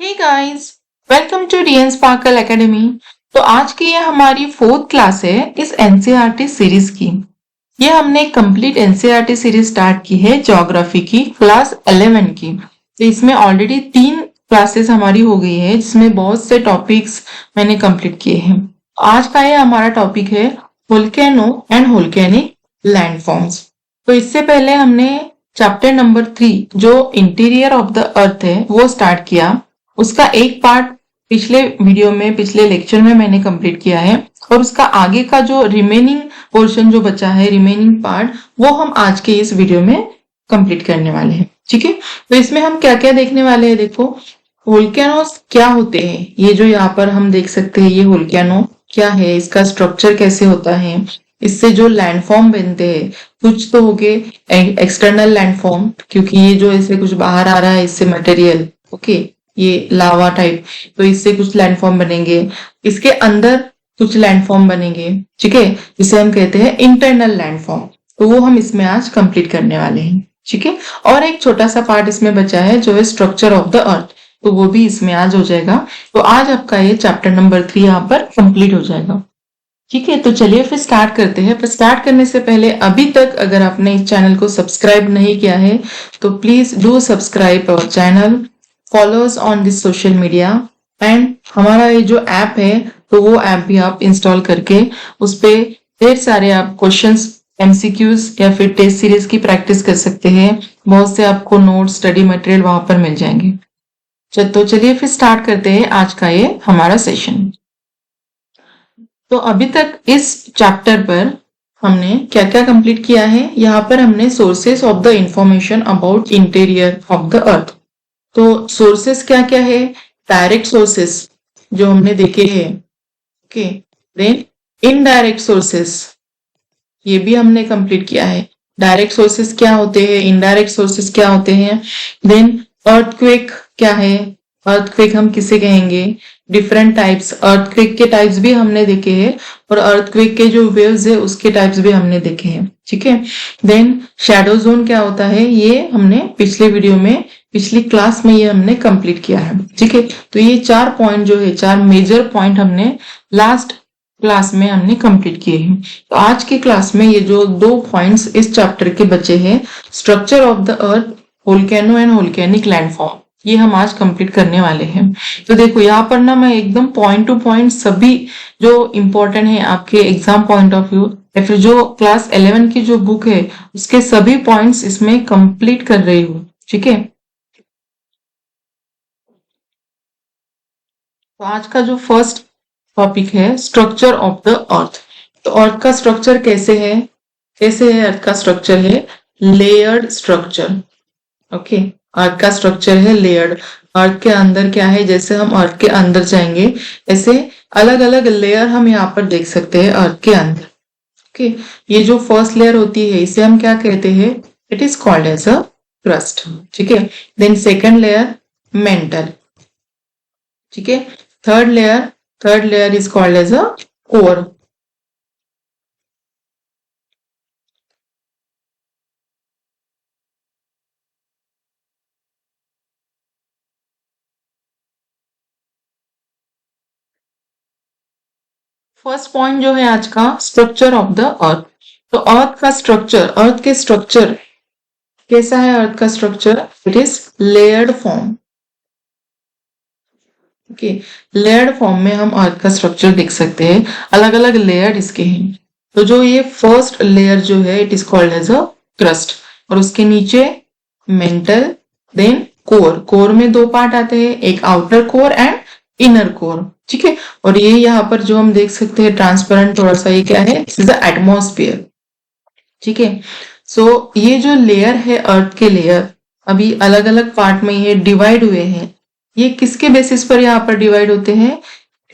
Hey guys, welcome to DN Sparkle Academy. तो आज की ये हमारी फोर्थ क्लास है इस एनसीईआरटी सीरीज की। ये हमने कंप्लीट एनसीईआरटी सीरीज स्टार्ट की है ज्योग्राफी की क्लास 11 की। तो इसमें ऑलरेडी 3 क्लासेस हमारी हो गई है जिसमें बहुत से टॉपिक्स मैंने कंप्लीट किए हैं। आज का ये हमारा टॉपिक है वोल्केनो एंड वोल्केनिक लैंडफॉर्म्स। तो इससे पहले हमने चैप्टर नंबर 3 जो इंटीरियर ऑफ द अर्थ है वो स्टार्ट किया। उसका एक पार्ट पिछले लेक्चर में मैंने कंप्लीट किया है और उसका आगे का जो रिमेनिंग पोर्शन जो बचा है, रिमेनिंग पार्ट, वो हम आज के इस वीडियो में कंप्लीट करने वाले हैं। ठीक है, तो इसमें हम क्या क्या देखने वाले हैं। देखो, वोल्केनोस क्या होते हैं, ये जो यहाँ पर हम देख सकते हैं, ये वोल्केनो क्या है, इसका स्ट्रक्चर कैसे होता है, इससे जो लैंडफॉर्म बनते हैं। कुछ तो हो गए एक्सटर्नल लैंडफॉर्म, क्योंकि ये जो ऐसे कुछ बाहर आ रहा है इससे मटेरियल, ओके, ये लावा टाइप, तो इससे कुछ लैंडफॉर्म बनेंगे। इसके अंदर कुछ लैंडफॉर्म बनेंगे, ठीक है, जिसे हम कहते हैं इंटरनल लैंडफॉर्म। तो वो हम इसमें आज कंप्लीट करने वाले हैं। ठीक है, और एक छोटा सा पार्ट इसमें बचा है जो है स्ट्रक्चर ऑफ द अर्थ, तो वो भी इसमें आज हो जाएगा। तो आज आपका ये चैप्टर नंबर 3 यहाँ पर कंप्लीट हो जाएगा। ठीक है, तो चलिए फिर स्टार्ट करते हैं। पर स्टार्ट करने से पहले अभी तक अगर आपने इस चैनल को सब्सक्राइब नहीं किया है तो please do subscribe our channel, followers on this social media, and हमारा ये जो ऐप है तो वो ऐप भी आप इंस्टॉल करके उस पे ढेर सारे आप क्वेश्चंस, एमसीक्यूज या फिर टेस्ट सीरीज की प्रैक्टिस कर सकते हैं। बहुत से आपको नोट्स, स्टडी मटेरियल वहां पर मिल जाएंगे। तो चलिए फिर स्टार्ट करते हैं आज का ये हमारा सेशन। तो अभी तक इस चैप्टर पर हमने क्या क्या कंप्लीट किया है। यहाँ पर हमने sources of the information about interior of the अर्थ। तो सोर्सेस क्या क्या है, डायरेक्ट सोर्सेस जो हमने देखे हैं, ओके, देन इनडायरेक्ट सोर्सेस, ये भी हमने कंप्लीट किया है। डायरेक्ट सोर्सेस क्या होते हैं, इनडायरेक्ट सोर्सेस क्या होते हैं। देन अर्थक्वेक क्या है, अर्थक्वेक हम किसे कहेंगे, डिफरेंट टाइप्स, अर्थक्वेक के टाइप्स भी हमने देखे हैं और अर्थक्वेक के जो वेव्स है उसके टाइप्स भी हमने देखे हैं। ठीक है, देन शैडो जोन क्या होता है, ये हमने पिछले वीडियो में, पिछली क्लास में ये हमने कंप्लीट किया है। ठीक है, तो ये 4 पॉइंट जो है, 4 मेजर पॉइंट हमने लास्ट क्लास में हमने कंप्लीट किए हैं। तो आज की क्लास में ये जो 2 पॉइंट्स इस चैप्टर के बचे हैं, structure of the earth, volcano and volcanic landform, ये हम आज कंप्लीट करने वाले हैं। तो देखो यहाँ पर ना मैं एकदम पॉइंट टू पॉइंट सभी जो इम्पोर्टेंट है आपके एग्जाम पॉइंट ऑफ व्यू या फिर जो क्लास 11 की जो बुक है उसके सभी पॉइंट्स इसमें कंप्लीट कर रही हूँ। ठीक है, तो आज का जो फर्स्ट टॉपिक है स्ट्रक्चर ऑफ द अर्थ। तो अर्थ का स्ट्रक्चर कैसे है, कैसे है अर्थ का स्ट्रक्चर है, लेयर्ड स्ट्रक्चर। ओके, अर्थ का स्ट्रक्चर है लेयर्ड। अर्थ के अंदर क्या है, जैसे हम अर्थ के अंदर जाएंगे ऐसे अलग अलग लेयर हम यहाँ पर देख सकते हैं अर्थ के अंदर। ओके, ये जो फर्स्ट लेयर होती है इसे हम क्या कहते हैं, it is called as a crust. ठीक है, देन सेकेंड लेयर मेंटल। ठीक है, third layer is called as a core. First point जो है आज का, स्ट्रक्चर ऑफ द अर्थ। तो अर्थ का स्ट्रक्चर, अर्थ के स्ट्रक्चर कैसा है, अर्थ का structure it is layered form. Okay, layered form में हम अर्थ का स्ट्रक्चर देख सकते हैं, अलग अलग लेयर इसके हैं। तो जो ये फर्स्ट लेयर जो है it is called as a crust, और उसके नीचे मेंटल, देन कोर। कोर में 2 पार्ट आते हैं, एक outer core and inner core. ठीक है, और ये यहाँ पर जो हम देख सकते हैं ट्रांसपेरेंट थोड़ा सा, ये क्या है, इज द एटमॉस्फेयर। ठीक है, सो ये जो लेयर है अर्थ के लेयर अभी अलग अलग पार्ट में ये डिवाइड हुए हैं। ये किसके बेसिस पर यहाँ पर डिवाइड होते हैं,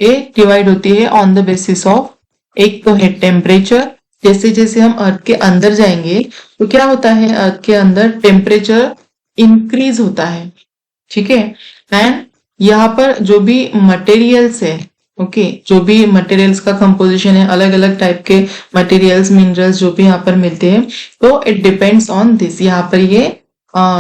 ये डिवाइड होती है ऑन द बेसिस ऑफ, एक तो है टेम्परेचर। जैसे जैसे हम अर्थ के अंदर जाएंगे तो क्या होता है, अर्थ के अंदर टेम्परेचर इंक्रीज होता है। ठीक है, एंड यहाँ पर जो भी मटेरियल्स है, ओके, जो भी मटेरियल्स का कंपोजिशन है, अलग अलग टाइप के मटेरियल्स, मिनरल्स जो भी यहाँ पर मिलते हैं, तो इट डिपेंड्स ऑन दिस। यहाँ पर ये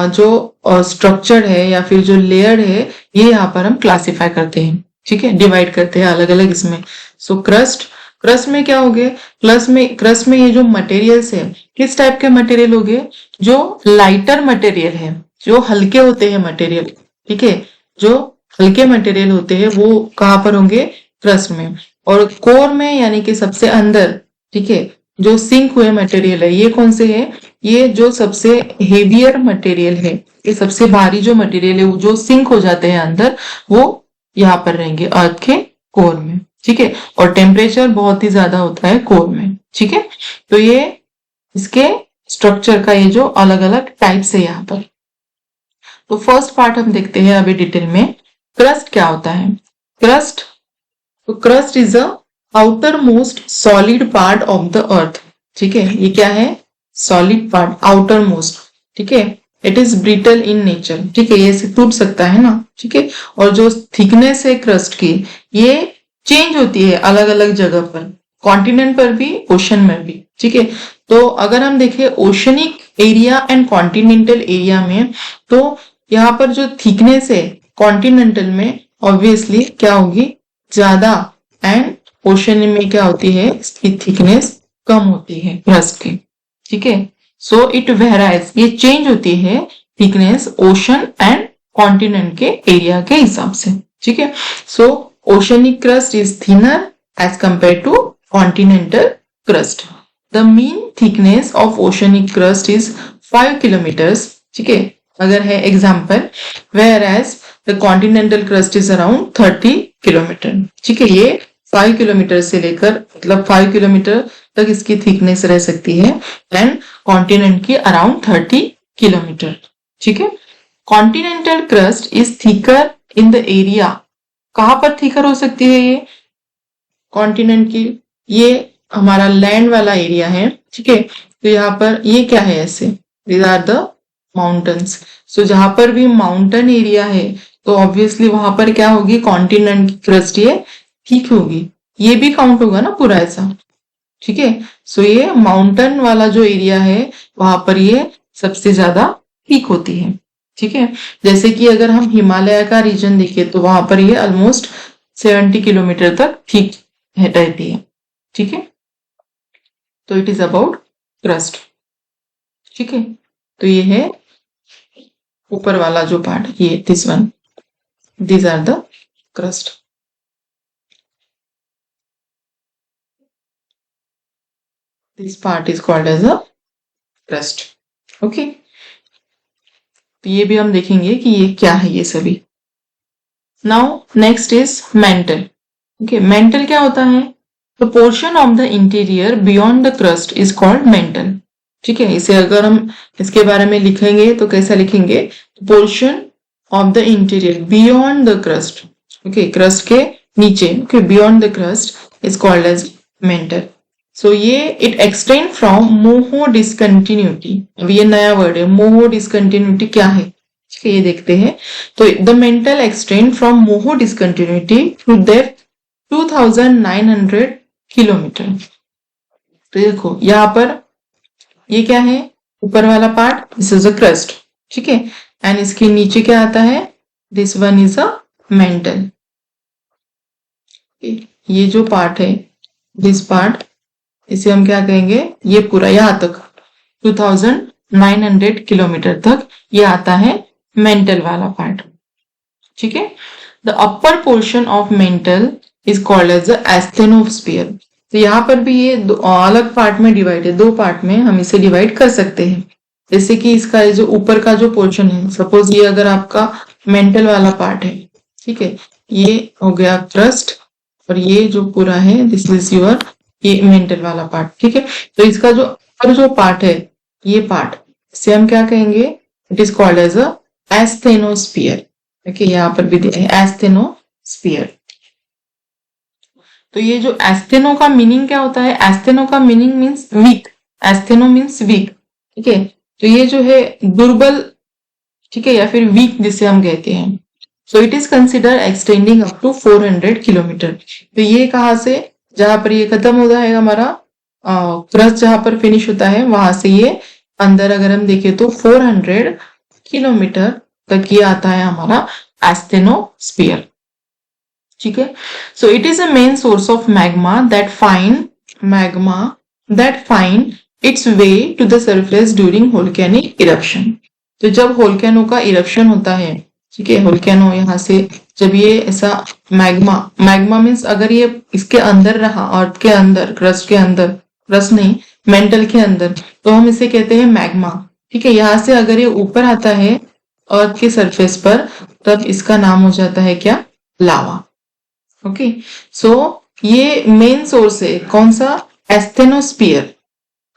जो स्ट्रक्चर है या फिर जो लेयर है, ये यहाँ पर हम क्लासिफाई करते हैं, ठीक है, डिवाइड करते हैं अलग अलग इसमें। सो क्रस्ट में क्या हो गए, क्रस्ट में ये जो मटेरियल्स है, किस टाइप के मटेरियल हो गए, जो लाइटर मटेरियल है, जो हल्के होते हैं मटेरियल, ठीक है, जो हल्के मटेरियल होते हैं वो कहाँ पर होंगे, क्रस्ट में। और कोर में यानी कि सबसे अंदर, ठीक है, जो सिंक हुए मटेरियल है, ये कौन से है, ये जो सबसे हेवियर मटेरियल है, ये सबसे भारी जो मटेरियल है, वो जो सिंक हो जाते हैं अंदर, वो यहाँ पर रहेंगे अर्थ के कोर में, ठीक है। और टेम्परेचर बहुत ही ज्यादा होता है कोर में, ठीक है। तो ये इसके स्ट्रक्चर का ये जो अलग अलग टाइप्स है यहाँ पर। तो फर्स्ट पार्ट हम देखते हैं अभी डिटेल में, क्रस्ट क्या होता है। Crust is a outer most solid part of the अर्थ, ठीक है, ये क्या है, सॉलिड पार्ट, आउटर मोस्ट, ठीक है। It is brittle in nature, ठीक है, ये टूट सकता है ना, ठीक है। और जो थिकनेस है क्रस्ट की, ये चेंज होती है अलग अलग जगह पर, कॉन्टिनेंट पर भी, ओशन में भी, ठीक है। तो अगर हम देखें oceanic area and continental area में, तो यहाँ पर जो थिकनेस है कॉन्टिनेंटल में ऑब्वियसली क्या होगी, ज्यादा, एंड ओशन में क्या होती है, इसकी थिकनेस कम होती है क्रस्ट की, ठीक है। सो इट वेराइज, ये चेंज होती है थिकनेस ओशन एंड कॉन्टिनेंट के एरिया के हिसाब से, ठीक है। So oceanic crust is thinner as compare to continental crust. The mean thickness of oceanic crust is 5 kilometers, ठीक है, अगर है example, whereas the continental crust is around 30 kilometer, ठीक है। ये 5 किलोमीटर से लेकर, मतलब 5 किलोमीटर तक इसकी थिकनेस रह सकती है, एंड कॉन्टिनेंट की अराउंड 30 किलोमीटर, ठीक है। Continental crust is thicker in the area, कहां पर थिकर हो सकती है ये कॉन्टिनेंट की, ये हमारा लैंड वाला एरिया है, ठीक है। तो यहाँ पर ये क्या है, ऐसे दीज आर द माउंटेन्स। सो जहां पर भी माउंटेन एरिया है, तो ऑब्वियसली वहां पर क्या होगी, कॉन्टिनेंट की क्रस्ट ये ठीक होगी, ये भी काउंट होगा ना पूरा ऐसा, ठीक है। सो ये माउंटेन वाला जो एरिया है, वहां पर ये सबसे ज्यादा ठीक होती है, ठीक है। जैसे कि अगर हम हिमालय का रीजन देखें, तो वहां पर ये ऑलमोस्ट 70 किलोमीटर तक ठीक रहती है, ठीक है। तो इट इज अबाउट क्रस्ट, ठीक है। तो ये है ऊपर वाला जो पार्ट, ये this one, these are the crust. This part is called as a crust. Okay. तो ये भी हम देखेंगे कि ये क्या है ये सभी। Now next is mantle. Okay, mantle क्या होता है? The portion of the interior beyond the crust is called mantle. ठीक है, इसे अगर हम इसके बारे में लिखेंगे तो कैसा लिखेंगे? Portion of the interior beyond the crust, okay, crust के नीचे, okay, beyond the crust is called as mantle. So ये it extend from moho discontinuity, अब ये नया वर्ड है, moho discontinuity क्या है, ठीक है, ये देखते हैं। तो the mantle extend from moho discontinuity to depth 2900 kilometre. तो देखो यहाँ पर ये क्या है, ऊपर वाला part, this is a crust, ठीक है, एंड इसके नीचे क्या आता है, this one is a mental. ये जो पार्ट है, दिस पार्ट, इसे हम क्या कहेंगे, ये पूरा यहां तक 2900 किलोमीटर तक ये आता है मेंटल वाला पार्ट, ठीक है। The upper portion of mantle is called as the asthenosphere. तो यहाँ पर भी ये अलग पार्ट में डिवाइड है, दो पार्ट में हम इसे डिवाइड कर सकते हैं। जैसे कि इसका जो ऊपर का जो पोर्शन है, सपोज ये अगर आपका मेंटल वाला पार्ट है, ठीक है, ये हो गया क्रस्ट, और ये जो पूरा है दिस इज योर ये मेंटल वाला पार्ट, ठीक है। तो इसका जो ऊपर जो पार्ट है, ये पार्ट, इसे हम क्या कहेंगे, it is called as a asthenosphere, okay, यहाँ पर भी दिया है एस्थेनोस्फीयर। तो ये जो एस्थेनो का मीनिंग क्या होता है, एस्थेनो का meaning means weak, astheno means weak, ठीक है। तो ये जो है दुर्बल, ठीक है, या फिर वीक जिसे हम कहते हैं। So it is consider extending up to 400 kilometre. तो ये कहाँ से, जहां पर ये खत्म होता है हमारा क्रस्ट, जहां पर फिनिश होता है, वहां से ये अंदर अगर हम देखें तो 400 किलोमीटर तक ये आता है हमारा एस्थेनोस्फीयर। ठीक है, so it is a main source of magma that find its way to the surface during volcanic eruption. तो जब वोल्केनो का इरप्शन होता है, ठीक है, वोल्केनो यहाँ से जब ये ऐसा मैग्मा मीन्स अगर ये इसके अंदर रहा, अर्थ के अंदर, क्रस्ट के अंदर, क्रस्ट नहीं मेंटल के अंदर, तो हम इसे कहते हैं मैग्मा। ठीक है, यहाँ से अगर ये ऊपर आता है अर्थ के सरफेस पर, तब इसका नाम हो जाता है क्या? लावा। ओके, सो ये मेन सोर्स है कौन सा? एस्थेनोस्फीयर।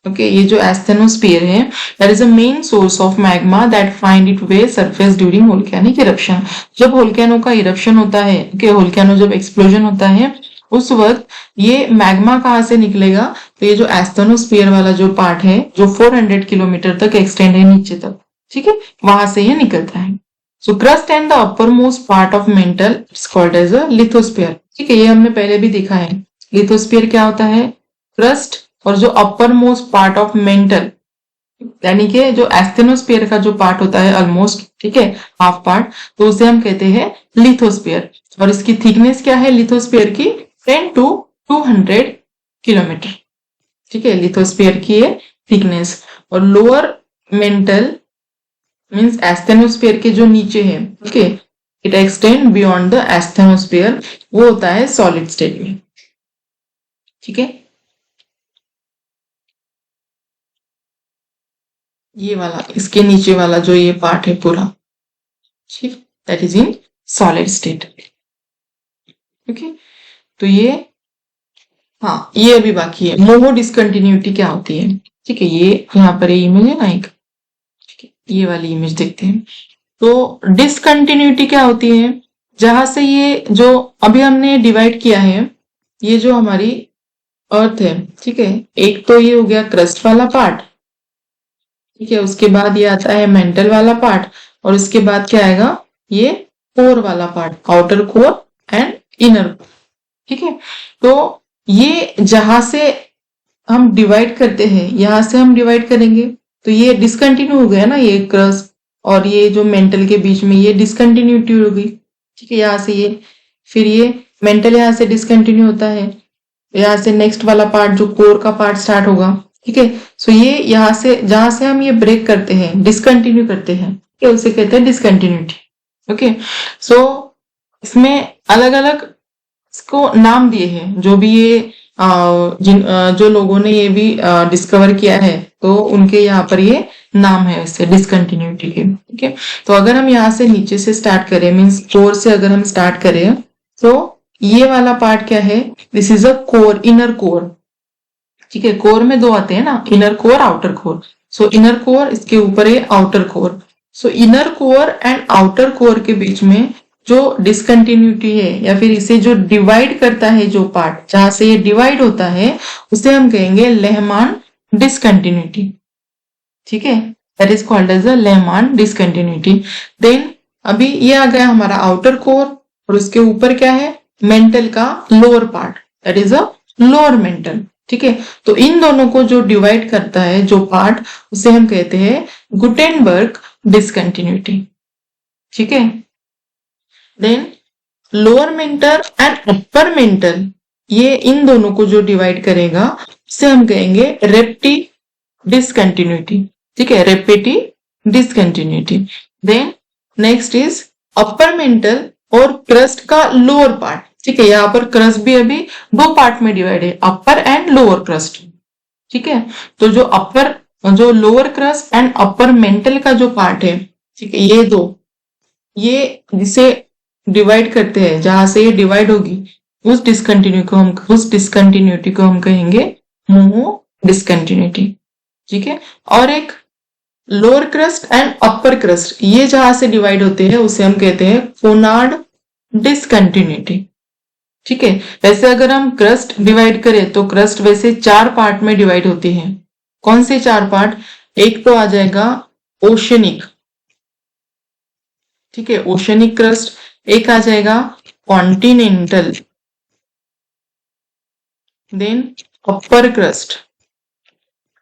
ओके, ये जो एस्थेनोस्फीयर है that is a main source of magma that find it way surface during volcanic eruption. जब वोल्केनो का इरप्शन होता है, ओके, वोल्केनो जब एक्सप्लोजन होता है, उस वक्त ये मैग्मा कहाँ से निकलेगा? तो ये जो एस्थेनोस्फीयर वाला जो पार्ट है, जो 400 किलोमीटर तक एक्सटेंड है नीचे तक, ठीक है, वहां से ये निकलता है। So crust and the upper most part of mantle it's called as a lithosphere. ठीक है, ये हमने पहले भी देखा है। लिथोस्फीयर क्या होता है? क्रस्ट और जो अपर मोस्ट पार्ट ऑफ मेंटल, यानी कि जो एस्थेनोस्फीयर का जो पार्ट होता है ऑलमोस्ट, ठीक है, हाफ पार्ट, तो उसे हम कहते हैं लिथोस्फीयर। और इसकी थिकनेस क्या है लिथोस्फीयर की? 10 to 200 किलोमीटर। ठीक है, लिथोस्फीयर की ये थिकनेस। और लोअर मेंटल मीन्स एस्थेनोस्फीयर के जो नीचे है, okay, it extend beyond the asthenosphere, वो होता है सॉलिड स्टेट में। ठीक है, ये वाला इसके नीचे वाला जो ये पार्ट है पूरा, ठीक, that is in solid state. Okay, तो ये, हाँ, ये अभी बाकी है। मोहो डिसकंटिन्यूटी क्या होती है? ठीक है, ये यहाँ पर ये इमेज है ना एक, ठीक है, ये वाली इमेज देखते हैं। तो डिसकंटिन्यूटी क्या होती है? जहां से ये जो अभी हमने डिवाइड किया है, ये जो हमारी अर्थ है, ठीक है, एक तो ये हो गया क्रस्ट वाला पार्ट, ठीक है, उसके बाद ये आता है मेंटल वाला पार्ट, और उसके बाद क्या आएगा? ये कोर वाला part, outer core and inner core. ठीक है, तो ये जहां से हम डिवाइड करते हैं, यहां से हम डिवाइड करेंगे, तो ये डिसकंटिन्यू हो गया ना, ये क्रस्ट और ये जो मेंटल के बीच में ये डिसकंटिन्यूटी हो गई। ठीक है, यहाँ से ये, फिर ये मेंटल यहाँ से डिसकंटिन्यू होता है, यहाँ से नेक्स्ट वाला पार्ट जो कोर का पार्ट स्टार्ट होगा। ठीक है, सो ये यहाँ से जहां से हम ये ब्रेक करते हैं, डिसकंटिन्यू करते हैं, ठीक है, उसे कहते हैं डिसकंटिन्यूटी। ओके, सो इसमें अलग अलग इसको नाम दिए हैं, जो भी ये जो लोगों ने ये भी डिस्कवर किया है, तो उनके यहाँ पर ये नाम है इससे डिसकंटिन्यूटी के। ठीक है, तो अगर हम यहाँ से नीचे से स्टार्ट करें, मीन्स कोर से अगर हम स्टार्ट करें, तो ये वाला पार्ट क्या है? This is a core, inner core. ठीक है, कोर में दो आते हैं ना, इनर कोर, आउटर कोर। सो इनर कोर, इसके ऊपर है outer core. So inner core and outer core के बीच में जो डिसकंटिन्यूटी है, या फिर इसे जो डिवाइड करता है, जो पार्ट जहां से ये डिवाइड होता है, उसे हम कहेंगे लेहमान डिसकंटिन्यूटी। ठीक है, that is called as a Lehmann discontinuity. Then अभी ये आ गया हमारा आउटर कोर, और उसके ऊपर क्या है? मेंटल का lower part, that is a lower mantle. ठीक है, तो इन दोनों को जो डिवाइड करता है जो पार्ट, उसे हम कहते हैं गुटेनबर्ग डिसकंटिन्यूटी। ठीक है, then lower mantle and upper mantle, ये इन दोनों को जो डिवाइड करेगा, उसे हम कहेंगे रेप्टी डिसकंटिन्यूटी। ठीक है, Repetti discontinuity. Then next is upper mantle और क्रस्ट का लोअर पार्ट। ठीक है, यहाँ पर क्रस्ट भी अभी दो पार्ट में डिवाइड है, अपर एंड लोअर क्रस्ट। ठीक है, तो जो lower crust and upper mental का जो पार्ट है, ठीक है, ये दो, ये जिसे डिवाइड करते हैं, जहां से ये डिवाइड होगी, उस डिसकंटिन्यूटी को हम कहेंगे मोहो डिसकंटिन्यूटी। ठीक है, और एक lower crust and upper crust, ये जहां से डिवाइड होते हैं, उसे हम कहते हैं फोनार्ड डिसकंटिन्यूटी। ठीक है, वैसे अगर हम क्रस्ट डिवाइड करें, तो क्रस्ट वैसे 4 पार्ट में डिवाइड होती है। कौन से 4 पार्ट? एक तो आ जाएगा ओशनिक, ठीक है, ओशनिक क्रस्ट। एक आ जाएगा कॉन्टिनेंटल, देन अपर क्रस्ट,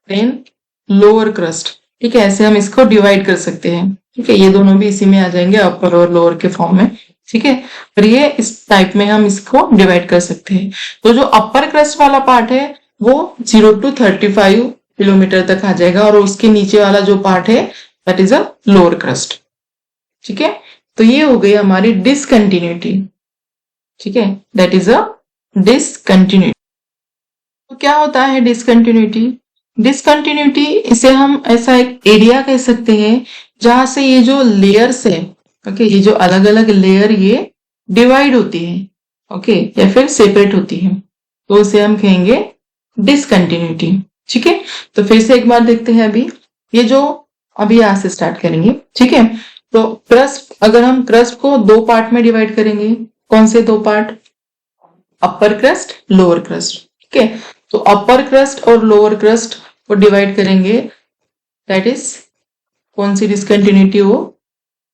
देन लोअर क्रस्ट। ठीक है, ऐसे हम इसको डिवाइड कर सकते हैं। ठीक है, ये दोनों भी इसी में आ जाएंगे, अपर और लोअर के फॉर्म में। ठीक है, और ये इस टाइप में हम इसको डिवाइड कर सकते हैं। तो जो अपर क्रस्ट वाला पार्ट है वो 0 to 35 किलोमीटर तक आ जाएगा, और उसके नीचे वाला जो पार्ट है that is a lower crust. ठीक है, तो ये हो गई हमारी डिसकंटिन्यूटी। ठीक है, दैट इज अ डिसकंटिन्यूटी। तो क्या होता है डिसकंटिन्यूटी? डिसकंटिन्यूटी इसे हम ऐसा एक एरिया कह सकते हैं जहां से ये जो लेयर्स है, ओके, ये जो अलग अलग लेयर ये डिवाइड होती है, ओके, या फिर सेपरेट होती है, तो उसे हम कहेंगे डिसकंटिन्यूटी। ठीक है, तो फिर से एक बार देखते हैं। अभी ये जो अभी यहां से स्टार्ट करेंगे। ठीक है, तो क्रस्ट, अगर हम क्रस्ट को दो पार्ट में डिवाइड करेंगे, कौन से दो पार्ट? अपर क्रस्ट, लोअर क्रस्ट। ठीक है, तो अपर क्रस्ट और लोअर क्रस्ट को डिवाइड करेंगे, दैट इज कौन सी डिसकंटिन्यूटी? हो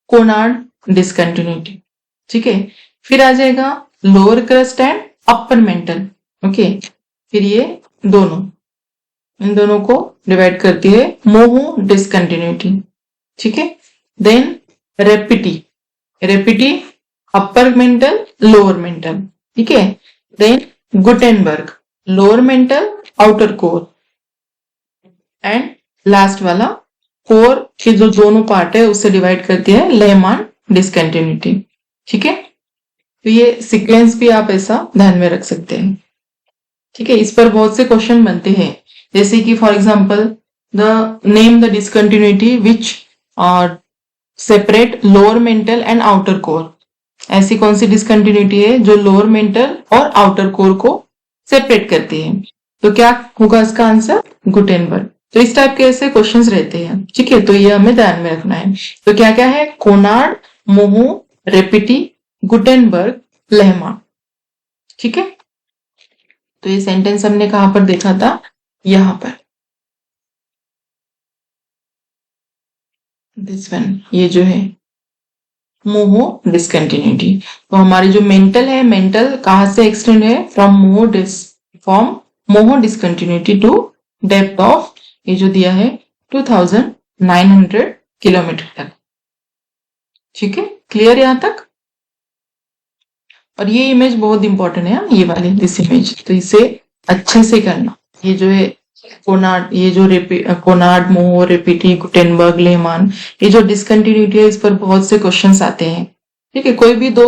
कोनार्ड डिसकंटिन्यूटी। ठीक है, फिर आ जाएगा lower crust and upper mental. Okay, फिर ये दोनों, इन दोनों को डिवाइड करती है मोहो डिसकंटिन्यूटी। ठीक है, then Repetti, Repetti upper mantle, lower mantle. ठीक है, then Gutenberg, lower mantle, outer core, and last वाला कोर के जो दोनों पार्ट है उससे डिवाइड करती है लेहमान डिसकंटिन्यूटी। ठीक है, तो ये सीक्वेंस भी आप ऐसा ध्यान में रख सकते हैं। ठीक है, इस पर बहुत से क्वेश्चन बनते हैं, जैसे कि for example the name the discontinuity which separate lower mantle and outer core. ऐसी कौन सी डिसकंटिन्यूटी है जो लोअर मेंटल और आउटर कोर को सेपरेट करती है? तो क्या होगा इसका आंसर? गुटेनबर्ग। तो इस टाइप के ऐसे क्वेश्चंस रहते हैं। ठीक है, तो ये हमें ध्यान में रखना है। तो क्या क्या है? Conrad, Moho, Repetti, Gutenberg, Lehmann. ठीक है, तो ये सेंटेंस हमने कहां पर देखा था? यहां पर, दिस वन, ये जो है मोहो डिसकंटिन्यूटी। तो हमारी जो मेंटल है, मेंटल कहां से एक्सटेंड है? From Moho discontinuity to depth of, ये जो दिया है 2900 किलोमीटर तक। ठीक है, क्लियर यहां तक? और ये इमेज बहुत इंपॉर्टेंट है, ये वाली, दिस इमेज, तो इसे अच्छे से करना। ये जो है कोनार्ड, ये जो कोनार्ड, मोहो, रेपिटी, गुटेनबर्ग, लेहमान, ये जो डिसकंटिन्यूटी है इस पर बहुत से क्वेश्चंस आते हैं। ठीक है, कोई भी दो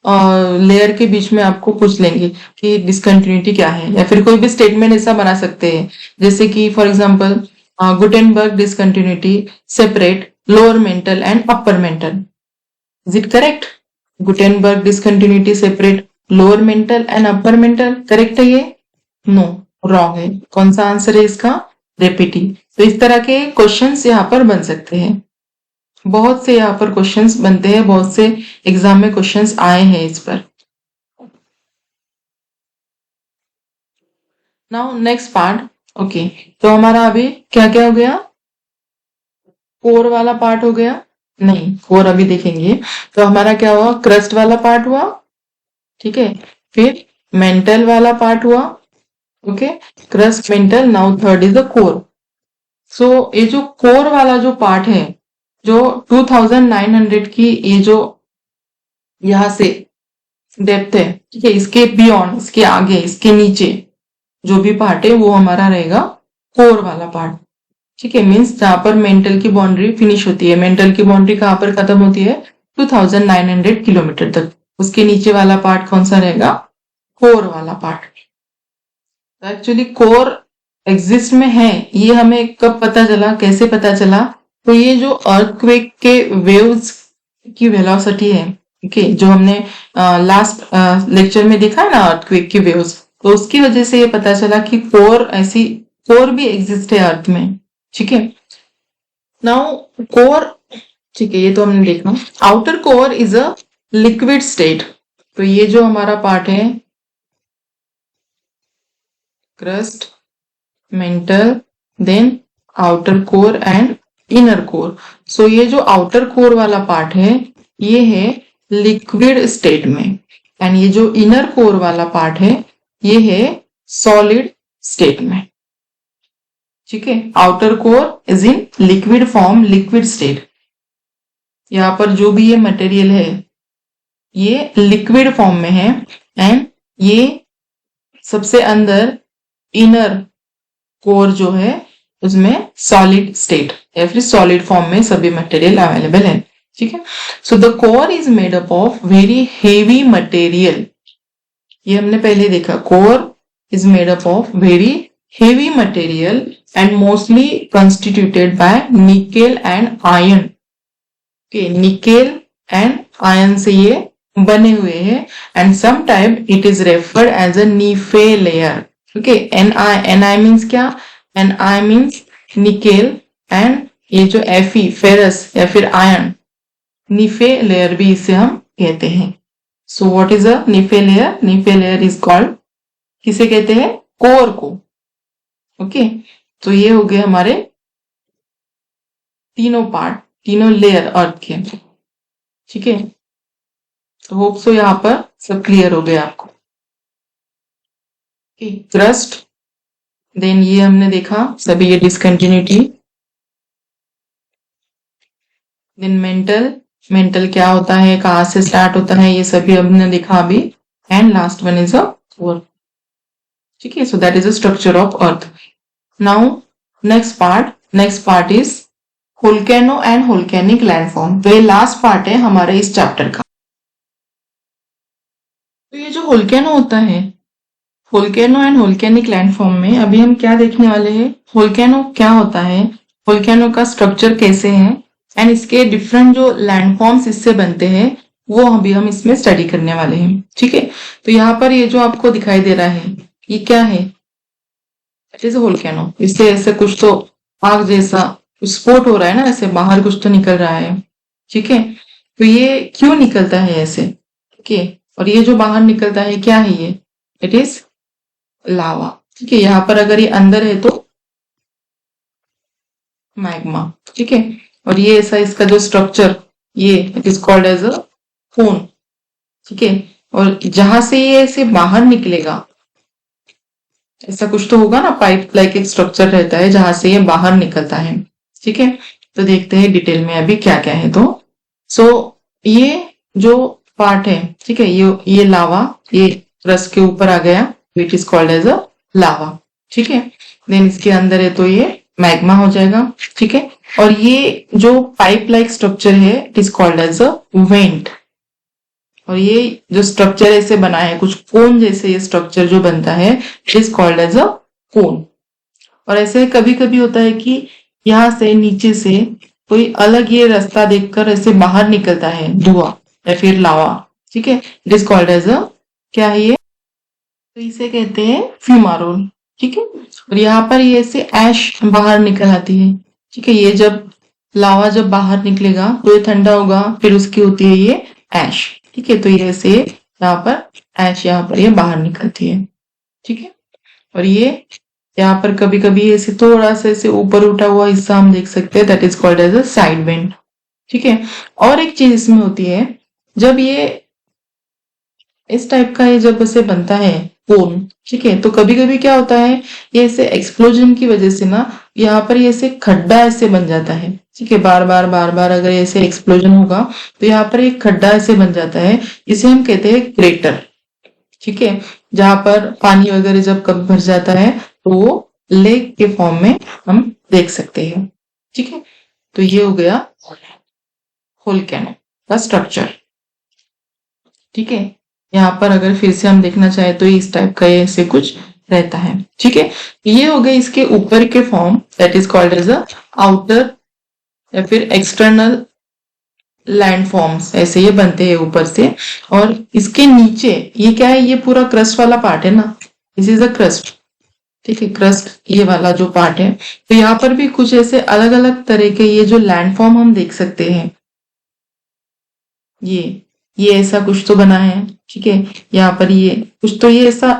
लेयर के बीच में आपको पूछ लेंगे कि डिसकंटिन्यूटी क्या है, या फिर कोई भी स्टेटमेंट ऐसा बना सकते हैं, जैसे कि for example Gutenberg discontinuity separate lower mantle and upper mental. Is it correct? Gutenberg discontinuity separate lower mantle and upper mental, correct है ये? नो, रॉन्ग है। कौन सा आंसर है इसका? रेपिटी। तो इस तरह के क्वेश्चंस यहाँ पर बन सकते हैं, बहुत से यहाँ पर क्वेश्चंस बनते हैं, बहुत से एग्जाम में क्वेश्चंस आए हैं इस पर। Now next part. ओके, तो हमारा अभी क्या क्या हो गया? कोर वाला पार्ट हो गया? नहीं, कोर अभी देखेंगे। तो हमारा क्या हुआ? क्रस्ट वाला पार्ट हुआ। ठीक है, फिर मेंटल वाला पार्ट हुआ। Okay, crust, mantle, now third is the core. So ये जो कोर वाला जो पार्ट है, जो 2900 की, ये जो यहां से डेप्थ है, ठीक है, इसके बियॉन्ड, इसके आगे, इसके नीचे जो भी पार्ट है वो हमारा रहेगा कोर वाला पार्ट। ठीक है, मीन्स जहां पर मेंटल की बाउंड्री फिनिश होती है, मेंटल की बाउंड्री कहां पर खत्म होती है? 2900 किलोमीटर तक। उसके नीचे वाला पार्ट कौन सा रहेगा? कोर वाला पार्ट। तो एक्चुअली कोर एग्जिस्ट में है, ये हमें कब पता चला, कैसे पता चला? तो ये जो अर्थक्वेक के वेव्स की वेलोसिटी है, ओके, जो हमने लास्ट लेक्चर में देखा है ना, अर्थक्वेक की वेव्स, तो उसकी वजह से ये पता चला कि कोर भी एग्जिस्ट है अर्थ में। ठीक है, नाउ कोर, ठीक है, ये तो हमने देखा। Outer core is a liquid state. तो ये जो हमारा पार्ट है, crust, mantle, then outer core and inner core. So ये जो आउटर कोर वाला पार्ट है ये है लिक्विड स्टेट में, एंड ये जो इनर कोर वाला पार्ट है ये है सॉलिड स्टेट में। ठीक है। Outer core is in liquid form, liquid state. यहाँ पर जो भी ये मटेरियल है ये लिक्विड फॉर्म में है, एंड ये सबसे अंदर इनर कोर जो है उसमें सॉलिड स्टेट या फिर सॉलिड फॉर्म में सभी मटेरियल अवेलेबल है, ठीक है। So the core is made up of very heavy material. ये हमने पहले देखा, core is made up of very heavy material and mostly constituted by nickel and iron. Nickel and iron से ये बने हुए हैं, and some time it is referred as a NiFe layer. Okay, Ni means क्या? Ni means nickel, and ये जो Fe ferrous या फिर आयरन, नीफे लेयर भी इसे हम कहते हैं। So what is a NiFe layer? NiFe layer is called, किसे कहते हैं? कोर को। ओके, तो ये हो गए हमारे तीनों पार्ट, तीनों लेयर अर्थ के, ठीक है। तो होप सो यहाँ पर सब क्लियर हो गया आपको। क्रस्ट, देन ये हमने देखा सभी ये डिसकंटिन्यूटी, देन मेंटल, मेंटल क्या होता है, कहाँ से स्टार्ट होता है, ये सभी हमने देखा अभी, and last one is a core, ठीक है। So that is a structure of earth. Now next part is volcano and volcanic landform. तो ये लास्ट पार्ट है हमारे इस चैप्टर का। तो ये जो वोल्केनो होता है, वोल्केनो एंड वोल्केनिक लैंडफॉर्म में अभी हम क्या देखने वाले हैं? वोल्केनो क्या होता है, वोल्केनो का स्ट्रक्चर कैसे है, एंड इसके डिफरेंट जो लैंडफॉर्म्स इससे बनते हैं वो अभी हम इसमें स्टडी करने वाले हैं, ठीक है। तो यहाँ पर ये जो आपको दिखाई दे रहा है ये क्या है? It is volcano. इससे ऐसे कुछ तो आग जैसा स्फोट हो रहा है ना, ऐसे बाहर कुछ तो निकल रहा है, ठीक है। तो ये क्यों निकलता है ऐसे? ओके, और ये जो बाहर निकलता है क्या है ये? इट इज लावा, ठीक है। यहाँ पर अगर ये अंदर है तो मैग्मा, ठीक है। और ये ऐसा इसका जो स्ट्रक्चर, ये it is called as a cone, ठीक है। और जहां से ये ऐसे बाहर निकलेगा, ऐसा कुछ तो होगा ना, पाइप लाइक एक स्ट्रक्चर रहता है जहां से ये बाहर निकलता है, ठीक है। तो देखते हैं डिटेल में अभी क्या क्या है। तो सो ये जो पार्ट है, ठीक है, ये लावा, ये क्रस्ट के ऊपर आ गया, it is called as a lava, ठीक है। देन इसके अंदर है तो ये मैग्मा हो जाएगा, ठीक है। और ये जो पाइप लाइक स्ट्रक्चर है it is called as a vent. और ये जो स्ट्रक्चर ऐसे बना है, कुछ कोन जैसे ये स्ट्रक्चर जो बनता है it is called as a cone. और ऐसे कभी कभी होता है कि यहाँ से नीचे से कोई अलग ये रास्ता देखकर ऐसे बाहर निकलता है धुआं या फिर लावा, ठीक है। It is called as a, क्या है ये? तो इसे कहते हैं फ्यूमारोल, ठीक है। और यहाँ पर ये ऐसे ऐश बाहर निकल आती है, ठीक है। ये जब लावा जब बाहर निकलेगा तो ये ठंडा होगा, फिर उसकी होती है ये ऐश, ठीक है। तो ये ऐसे यहाँ पर ऐश यहाँ पर ये बाहर निकलती है, ठीक है। और ये यहाँ पर कभी कभी ऐसे थोड़ा सा ऐसे ऊपर उठा हुआ हिस्सा हम देख सकते हैं, that is called as a side vent, ठीक है। और एक चीज इसमें होती है, जब ये इस टाइप का ये जब ऐसे बनता है कोन, ठीक है, तो कभी कभी क्या होता है, ये ऐसे एक्सप्लोजन की वजह से ना यहाँ पर ये ऐसे खड्डा ऐसे बन जाता है, ठीक है। बार बार अगर ऐसे एक्सप्लोजन होगा तो यहाँ पर एक खड्डा ऐसे बन जाता है, इसे हम कहते हैं क्रेटर, ठीक है। जहां पर पानी वगैरह जब कब भर जाता है तो वो लेक के फॉर्म में हम देख सकते हैं, ठीक है। तो ये हो गया वोल्केनो का स्ट्रक्चर, ठीक है। यहाँ पर अगर फिर से हम देखना चाहे तो इस टाइप का ये ऐसे कुछ रहता है, ठीक है। ये हो गए इसके ऊपर के form, that is called as a outer या फिर एक्सटर्नल लैंड फॉर्म्स, ऐसे ये बनते हैं ऊपर से। और इसके नीचे ये क्या है? ये पूरा क्रस्ट वाला पार्ट है ना, दिस इज अ क्रस्ट, ठीक है। क्रस्ट ये वाला जो पार्ट है, तो यहाँ पर भी कुछ ऐसे अलग अलग तरह के ये जो लैंड फॉर्म हम देख सकते हैं, ये ऐसा कुछ तो बना है, ठीक है। यहाँ पर ये कुछ तो ये ऐसा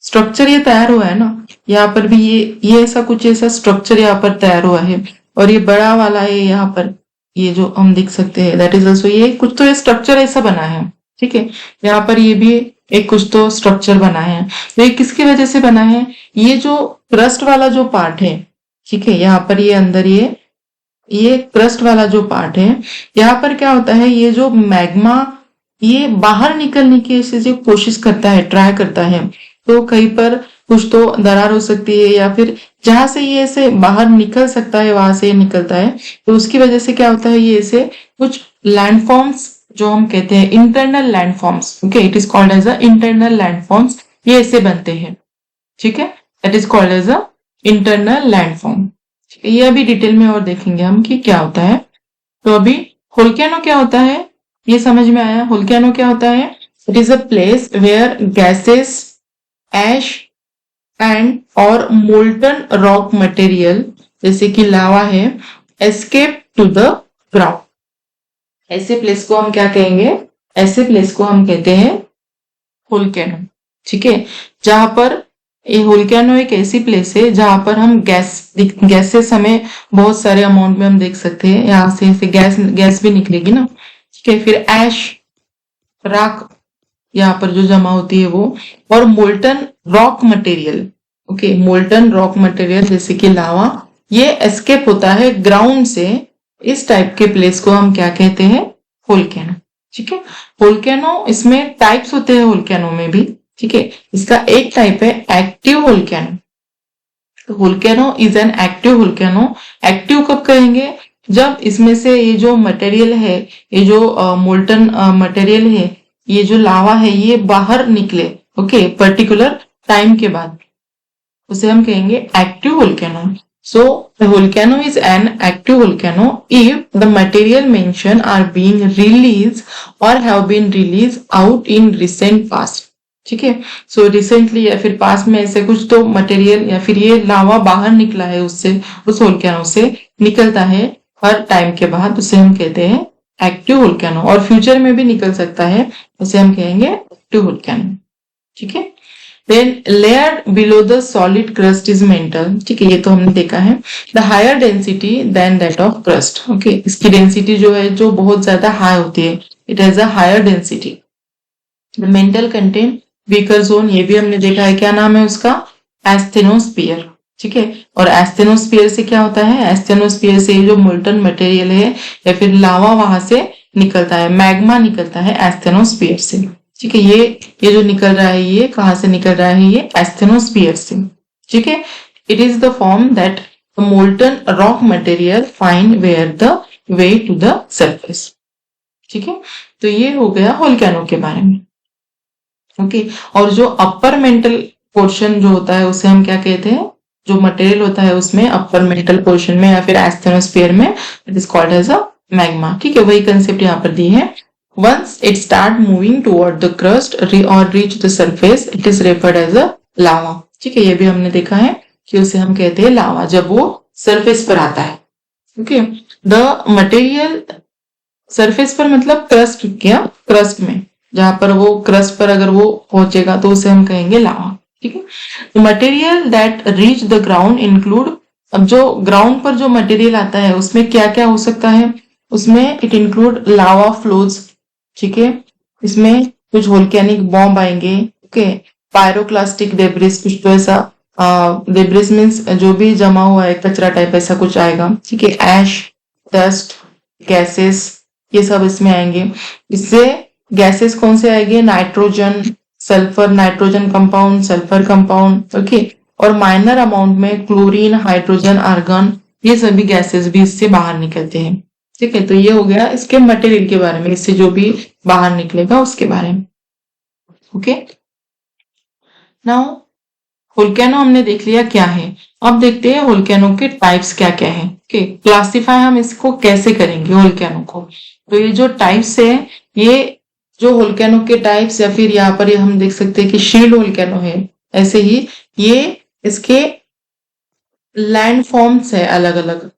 स्ट्रक्चर ये तैयार हुआ है ना, यहाँ पर भी ये ऐसा कुछ ऐसा स्ट्रक्चर यहाँ पर तैयार हुआ है। और ये बड़ा वाला है यहाँ पर, ये जो हम देख सकते हैं, दैट इज ऑल्सो ये कुछ तो ये स्ट्रक्चर ऐसा बना है, ठीक है। यहाँ पर ये भी एक कुछ तो स्ट्रक्चर बना है। तो ये किसकी वजह से बना है? ये जो क्रस्ट वाला जो पार्ट है, ठीक है, यहाँ पर ये अंदर ये क्रस्ट वाला जो पार्ट है, यहाँ पर क्या होता है, ये जो मैग्मा ये बाहर निकलने की ऐसे कोशिश करता है, ट्राई करता है। तो कहीं पर कुछ तो दरार हो सकती है, या फिर जहां से ये ऐसे बाहर निकल सकता है वहां से ये निकलता है। तो उसकी वजह से क्या होता है, ये ऐसे कुछ लैंडफॉर्म्स जो हम कहते हैं internal landforms, okay, it is called as a internal landforms, ये ऐसे बनते हैं। ठीक है, that is called as a internal landform. ये अभी डिटेल में और देखेंगे हम कि क्या होता है। तो अभी वोल्केनो क्या होता है ये समझ में आया। वोल्केनो क्या होता है, it is a place where gases, ash and और मोल्टन रॉक मटेरियल जैसे कि लावा है, एस्केप टू द ग्राउंड। ऐसे प्लेस को हम क्या कहेंगे, ऐसे प्लेस को हम कहते हैं वोल्केनो। ठीक है, जहां पर ये वोल्केनो एक ऐसी प्लेस है जहां पर हम गैसेस हमें बहुत सारे अमाउंट में हम देख सकते हैं, यहाँ से गैस भी निकलेगी ना। ठीक है, फिर ऐश, राख यहाँ पर जो जमा होती है वो, और molten rock material, okay, molten rock material जैसे कि लावा, ये एस्केप होता है ग्राउंड से। इस टाइप के प्लेस को हम क्या कहते हैं, वोल्केनो। ठीक है, वोल्केनो इसमें टाइप्स होते हैं वोल्केनो में भी। ठीक है, इसका एक टाइप है एक्टिव वोल्केनो। तो volcano is an active volcano. Active कब कहेंगे, जब इसमें से ये जो मटेरियल है, ये जो मोल्टन मटेरियल है, ये जो लावा है, ये बाहर निकले, ओके, पर्टिकुलर टाइम के बाद, उसे हम कहेंगे active volcano. So the volcano is an active volcano if the material mentioned are being released or have been released out in recent past. ठीक है, सो रिसेंटली या फिर पास में ऐसे कुछ तो मटेरियल या फिर ये लावा बाहर निकला है, उससे, उस वोल्केनो से निकलता है हर टाइम के बाद, उसे हम कहते हैं एक्टिव वोल्केनो। और फ्यूचर में भी निकल सकता है, उसे हम कहेंगे एक्टिव वोल्केनो। ठीक है, then layer below the solid crust is mantle. ठीक है, ये तो हमने देखा है। The higher density than that of crust, okay, इसकी डेंसिटी जो है जो बहुत ज्यादा हाई होती है, it has a higher density. The mantle contain weaker zone, ये भी हमने देखा है, क्या नाम है उसका, एस्थेनोस्फीयर। ठीक है, और एस्थेनोस्फीयर से क्या होता है, एस्थेनोस्फीयर से जो मोल्टन मटेरियल है या फिर लावा वहां से निकलता है, मैग्मा निकलता है एस्थेनोस्फीयर से। ठीक है, ये जो निकल रहा है, ये कहां से निकल रहा है, ये एस्थेनोस्फीयर से। ठीक है, it is the form that molten rock material find where the way to the surface. ठीक है, तो ये हो गया वोल्केनो के बारे में। ओके, और जो अपर मेंटल पोर्शन जो होता है उसे हम क्या कहते हैं, जो मटेरियल होता है उसमें अपर मेंटल पोर्शन में या फिर एस्थेनोस्फीयर में, it is called as a magma. ठीक है, वही कंसेप्ट यहाँ पर दी है। Once it start moving toward the crust or reach the surface, it is referred as a lava. ठीक है, ये भी हमने देखा है कि उसे हम कहते हैं लावा जब वो सरफेस पर आता है। ओके, द मटेरियल सरफेस पर मतलब क्रस्ट, क्या क्रस्ट में, जहां पर वो क्रस्ट पर अगर वो पहुंचेगा तो उसे हम कहेंगे लावा। ठीक है, material that reach the ground include, अब जो ग्राउंड पर जो मटेरियल आता है उसमें क्या क्या हो सकता है, उसमें इट इंक्लूड लावा फ्लोज। ठीक है, इसमें कुछ वोल्केनिक बॉम्ब आएंगे, ओके, पायरोक्लास्टिक डेब्रिस, कुछ तो ऐसा, डेब्रिस मीन्स जो भी जमा हुआ है कचरा टाइप ऐसा कुछ आएगा। ठीक है, ऐश, डस्ट, गैसेस, ये सब इसमें आएंगे। इससे गैसेस कौन से आएंगे, nitrogen, sulphur, nitrogen compound, sulphur compound, okay, और माइनर अमाउंट में क्लोरीन, हाइड्रोजन, आर्गन, ये सभी गैसेस भी इससे बाहर निकलते हैं। ठीक है, तो ये हो गया इसके मटेरियल के बारे में, इससे जो भी बाहर निकलेगा उसके बारे में। ओके, नाउ वोल्केनो हमने देख लिया क्या है। अब देखते हैं वोल्केनो के टाइप्स क्या क्या है। ओके, क्लासिफाई हम इसको कैसे करेंगे वोल्केनो को। तो ये जो टाइप्स है, ये जो वोल्केनो के टाइप्स, या फिर यहाँ पर हम देख सकते हैं कि शील्ड वोल्केनो है, ऐसे ही ये इसके लैंड फॉर्म्स है अलग अलग।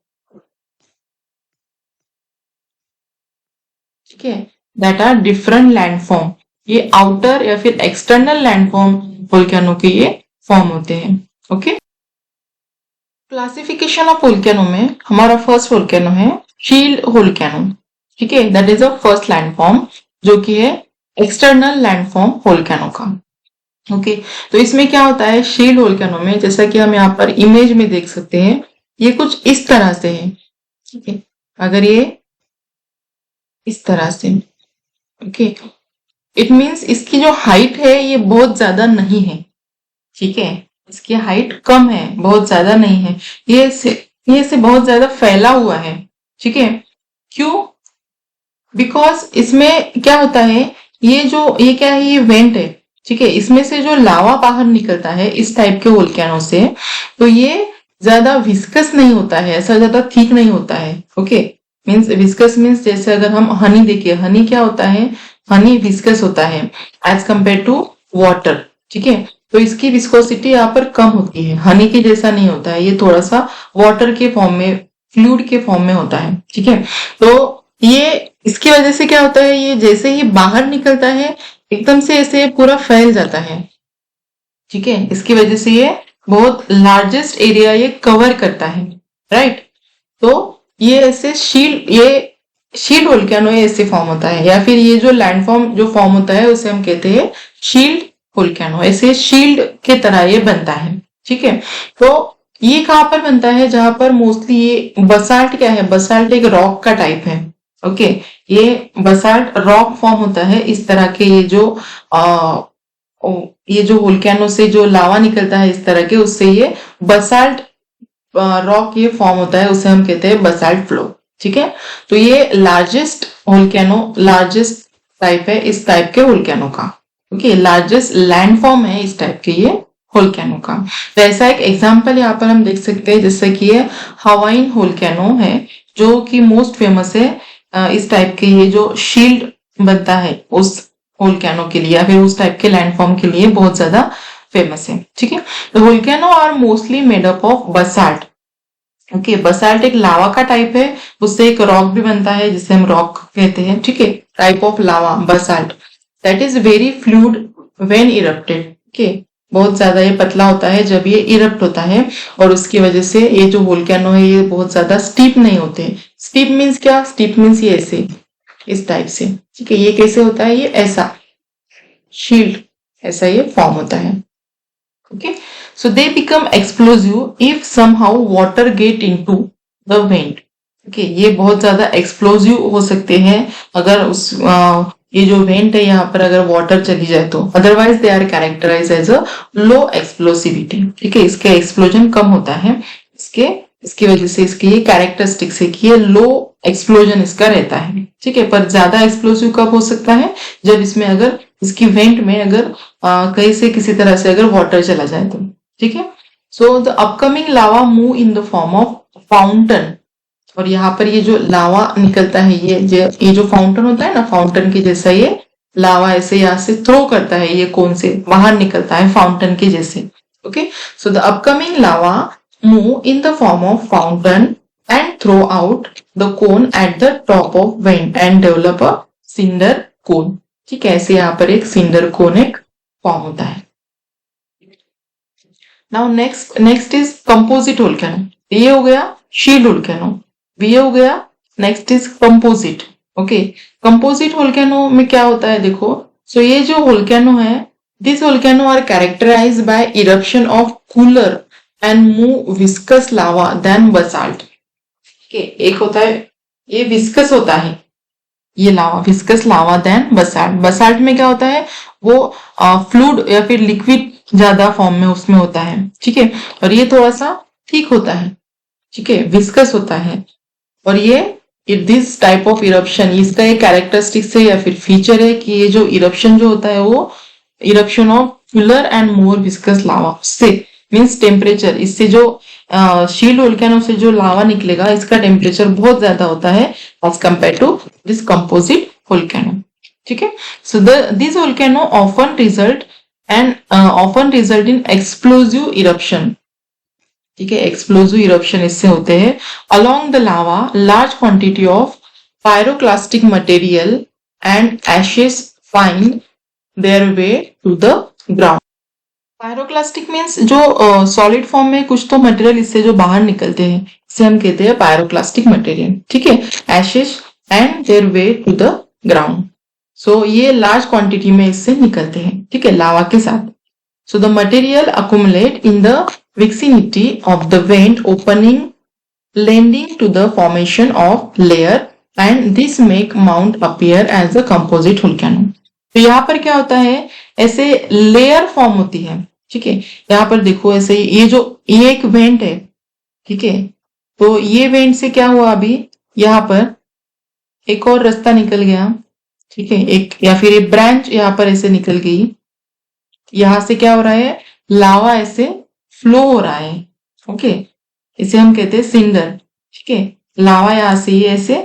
ठीक है, दैट आर डिफरेंट लैंडफॉर्म। ये आउटर या फिर एक्सटर्नल लैंडफॉर्म वोल्केनो के ये फॉर्म होते हैं। ओके, क्लासिफिकेशन ऑफ वोल्केनो में हमारा फर्स्ट वोल्केनो है शील्ड वोल्केनो। ठीक है, that is a first landform जो कि है एक्सटर्नल लैंडफॉर्म वोल्केनो का। ओके, तो इसमें क्या होता है शील्ड वोल्केनो में, जैसा कि हम यहाँ पर इमेज में देख सकते हैं, ये कुछ इस तरह से है, ठीक है। अगर ये इस तरह से, ओके, इट मीन्स इसकी जो हाइट है ये बहुत ज्यादा नहीं है, ठीक है। इसकी हाइट कम है, बहुत ज्यादा नहीं है। ये से बहुत ज्यादा फैला हुआ है, ठीक है। क्यों? बिकॉज इसमें क्या होता है, ये क्या है, ये वेंट है, ठीक है। इसमें से जो लावा बाहर निकलता है इस टाइप के वोल्केनो से, तो ये ज्यादा विस्कस नहीं होता है, ऐसा ज्यादा थिक नहीं होता है, ओके। मीन्स विस्कस मीन्स जैसे अगर हम हनी देखिए, हनी क्या होता है, हनी विस्कस होता है एज कंपेयर टू वाटर, ठीक है। तो इसकी विस्कोसिटी यहाँ पर कम होती है, हनी के जैसा नहीं होता है, ये थोड़ा सा वाटर के फॉर्म में, फ्लूइड के फॉर्म में होता है, ठीक है। तो ये इसकी वजह से क्या होता है, ये जैसे ही बाहर निकलता है एकदम से ऐसे पूरा फैल जाता है, ठीक है। इसकी वजह से ये बहुत लार्जेस्ट एरिया ये कवर करता है, राइट। तो ये ऐसे शील्ड वोल्केनो ऐसे फॉर्म होता है, या फिर ये जो लैंडफॉर्म जो फॉर्म होता है उसे हम कहते हैं शील्ड वोल्केनो, ऐसे शील्ड के तरह ये बनता है, ठीक है। तो ये कहाँ पर बनता है, जहां पर मोस्टली ये बसाल्ट क्या है, बसाल्ट एक रॉक का टाइप है, ओके। ये बसाल्ट रॉक फॉर्म होता है इस तरह के, ये जो वोल्केनो से जो लावा निकलता है इस तरह के, उससे ये बसाल्ट रॉक ये फॉर्म होता है, उसे हम कहते हैं बसाल्ट फ्लो, ठीक है। तो ये लार्जेस्ट टाइप है इस टाइप के वोल्केनो का, ओके। लार्जेस्ट लैंडफॉर्म है इस टाइप के ये वोल्केनो का। तो ऐसा एक एग्जांपल यहाँ पर हम देख सकते हैं, जैसे कि ये हवाइन वोल्केनो है जो कि मोस्ट फेमस है इस टाइप के, ये जो शील्ड बनता है उस वोल्केनो के लिए, या फिर उस टाइप के लैंडफॉर्म के लिए बहुत ज्यादा फेमस है, ठीक है। तो volcano are mostly made up of basalt, okay. Basalt एक लावा का टाइप है, उससे एक रॉक भी बनता है जिसे हम रॉक कहते हैं, ठीक है। Type of lava basalt that is very fluid when erupted, okay. बहुत ज्यादा ये पतला होता है जब ये इरप्ट होता है, और उसकी वजह से ये जो वोल्केनो है ये बहुत ज्यादा स्टीप नहीं होते। स्टीप मीन्स क्या, स्टीप मीन्स ये ऐसे इस टाइप से, ठीक है। ये कैसे होता है, ये ऐसा शील्ड ऐसा ये फॉर्म होता है, okay. So they become explosive if somehow water get into the went, okay. ये बहुत ज्यादा एक्सप्लोसिव हो सकते हैं अगर ये जो वेंट है यहाँ पर अगर वाटर चली जाए तो, otherwise they are characterize as a low explosivity, ठीक है। इसके एक्सप्लोजन कम होता है, इसकी वजह से इसकी ये कैरेक्टरिस्टिक्स है कि ये लो एक्सप्लोजन इसका रहता है, ठीक है। पर ज्यादा एक्सप्लोसिव कब हो सकता है, जब इसमें अगर इसकी वेंट में अगर कहीं से किसी तरह से अगर वाटर चला जाए तो, ठीक है। So the upcoming lava move in the form of fountain, और यहाँ पर ये जो लावा निकलता है ये जो फाउंटेन होता है ना, फाउंटेन के जैसा ये लावा ऐसे यहाँ से थ्रो करता है, ये कोन से बाहर निकलता है फाउंटेन के जैसे, okay. So the upcoming lava move in the form of fountain and throw out the cone at the top of vent and develop a cinder cone, ठीक है। ऐसे यहाँ पर एक cinder cone एक फॉर्म होता है। Now next is composite volcano, ये हो गया shield volcano, ये हो गया, next is composite, okay। composite volcano में क्या होता है देखो, so ये जो volcano है, this volcano are characterized by eruption of cooler and more viscous lava than basalt, एक होता है ये विस्कस होता है, ये लावा विस्कस लावा देन बसाल्ट। बसाल्ट में क्या होता है, वो फ्लूइड या फिर लिक्विड ज्यादा फॉर्म में उसमें होता है, ठीक है। और ये थोड़ा सा ठीक होता है, ठीक है, विस्कस होता है। और ये दिस टाइप ऑफ इरप्शन, इसका एक कैरेक्टरिस्टिक्स है या फिर फीचर है कि ये जो इरप्शन जो होता है वो eruption of cooler and more viscous lava से मीन्स टेम्परेचर, इससे जो शील्ड वोल्केनो से जो लावा निकलेगा इसका टेम्परेचर बहुत ज्यादा होता है as compare to this composite volcano, ठीक है। So this volcano often result in explosive eruption, ठीक है। एक्सप्लोसिव इरप्शन इससे होते हैं। Along the lava large quantity of pyroclastic material and ashes find their way to the ground. Pyroclastic means जो solid form में कुछ तो मटेरियल इससे जो बाहर निकलते हैं इसे हम कहते हैं पायरोक्लास्टिक मटेरियल, ठीक है। Ashes and their way to the ground, so ये लार्ज क्वांटिटी में इससे निकलते हैं, ठीक है, लावा के साथ। So the material accumulate in the vicinity of the vent opening lending to the formation of layer and this make mount appear as a composite volcano. तो यहाँ पर क्या होता है, ऐसे लेयर फॉर्म होती है, ठीक है। यहाँ पर देखो ऐसे ये एक वेंट है, ठीक है। तो ये वेंट से क्या हुआ, अभी यहाँ पर एक और रास्ता निकल गया, ठीक है, एक या फिर एक ब्रांच यहाँ पर ऐसे निकल गई। यहाँ से क्या हो रहा है, लावा ऐसे फ्लो हो रहा है, ओके, इसे हम कहते हैं सिंडर, ठीक है। लावा यहाँ से ये ऐसे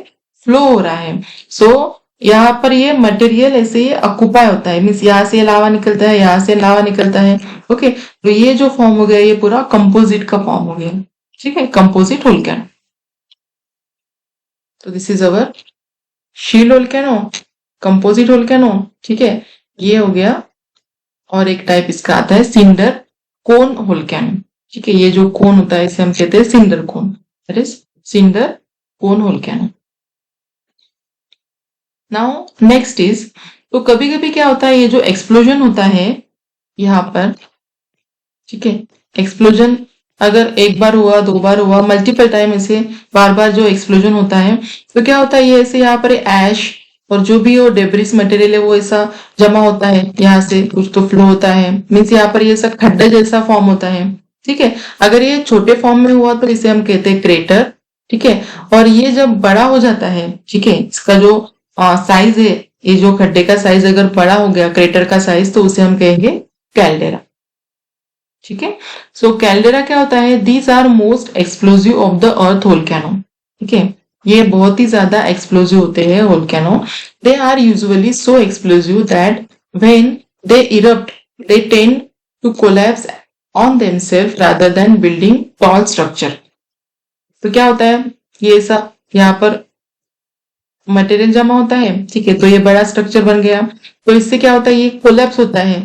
फ्लो हो रहा है। सो यहाँ पर ये मटेरियल ऐसे ये ऑक्यूपाई होता है, मीन्स यहाँ से लावा निकलता है, यहाँ से लावा निकलता है, ओके। तो ये जो फॉर्म हो गया, ये पूरा कंपोजिट का फॉर्म हो गया, ठीक है, कंपोजिट वोल्केनो। तो दिस इज अवर शील वोल्केनो, कंपोजिट वोल्केनो, ठीक है, ये हो गया। और एक टाइप इसका आता है सिंडर कोन वोल्केनो, ठीक है। ये जो कोन होता है इसे हम कहते हैं cinder cone, that is cinder cone volcano. Now next is, तो कभी कभी क्या होता है, ये जो एक्सप्लोजन होता है यहाँ पर, ठीक है, एक्सप्लोजन अगर एक बार हुआ, दो बार हुआ, मल्टीपल टाइम ऐसे बार बार जो एक्सप्लोजन होता है, तो क्या होता है, ये ऐसे यहाँ पर ऐश और जो भी वो डेब्रिस मटेरियल है वो ऐसा जमा होता है, यहाँ से कुछ तो फ्लो होता है, मीन्स यहाँ पर ये सब खड्डा जैसा फॉर्म होता है, ठीक है। अगर ये छोटे फॉर्म में हुआ तो इसे हम कहते हैं क्रेटर, ठीक है। और ये जब बड़ा हो जाता है, ठीक है, इसका जो साइज है, ये जो खड्डे का साइज अगर बड़ा हो गया, क्रेटर का साइज, तो उसे हम कहेंगे कैल्डेरा, ठीक है। सो कैल्डेरा क्या होता है, these are most explosive of the earth volcano, ठीक है। ये बहुत ही ज्यादा एक्सप्लोजिव होते हैं volcano. They are usually so explosive that when they erupt they tend to collapse on themselves rather than building tall structure. तो क्या होता है, ये सब यहाँ पर मटेरियल जमा होता है, ठीक है, तो ये बड़ा स्ट्रक्चर बन गया। तो इससे क्या होता है, ये कोलैप्स होता है,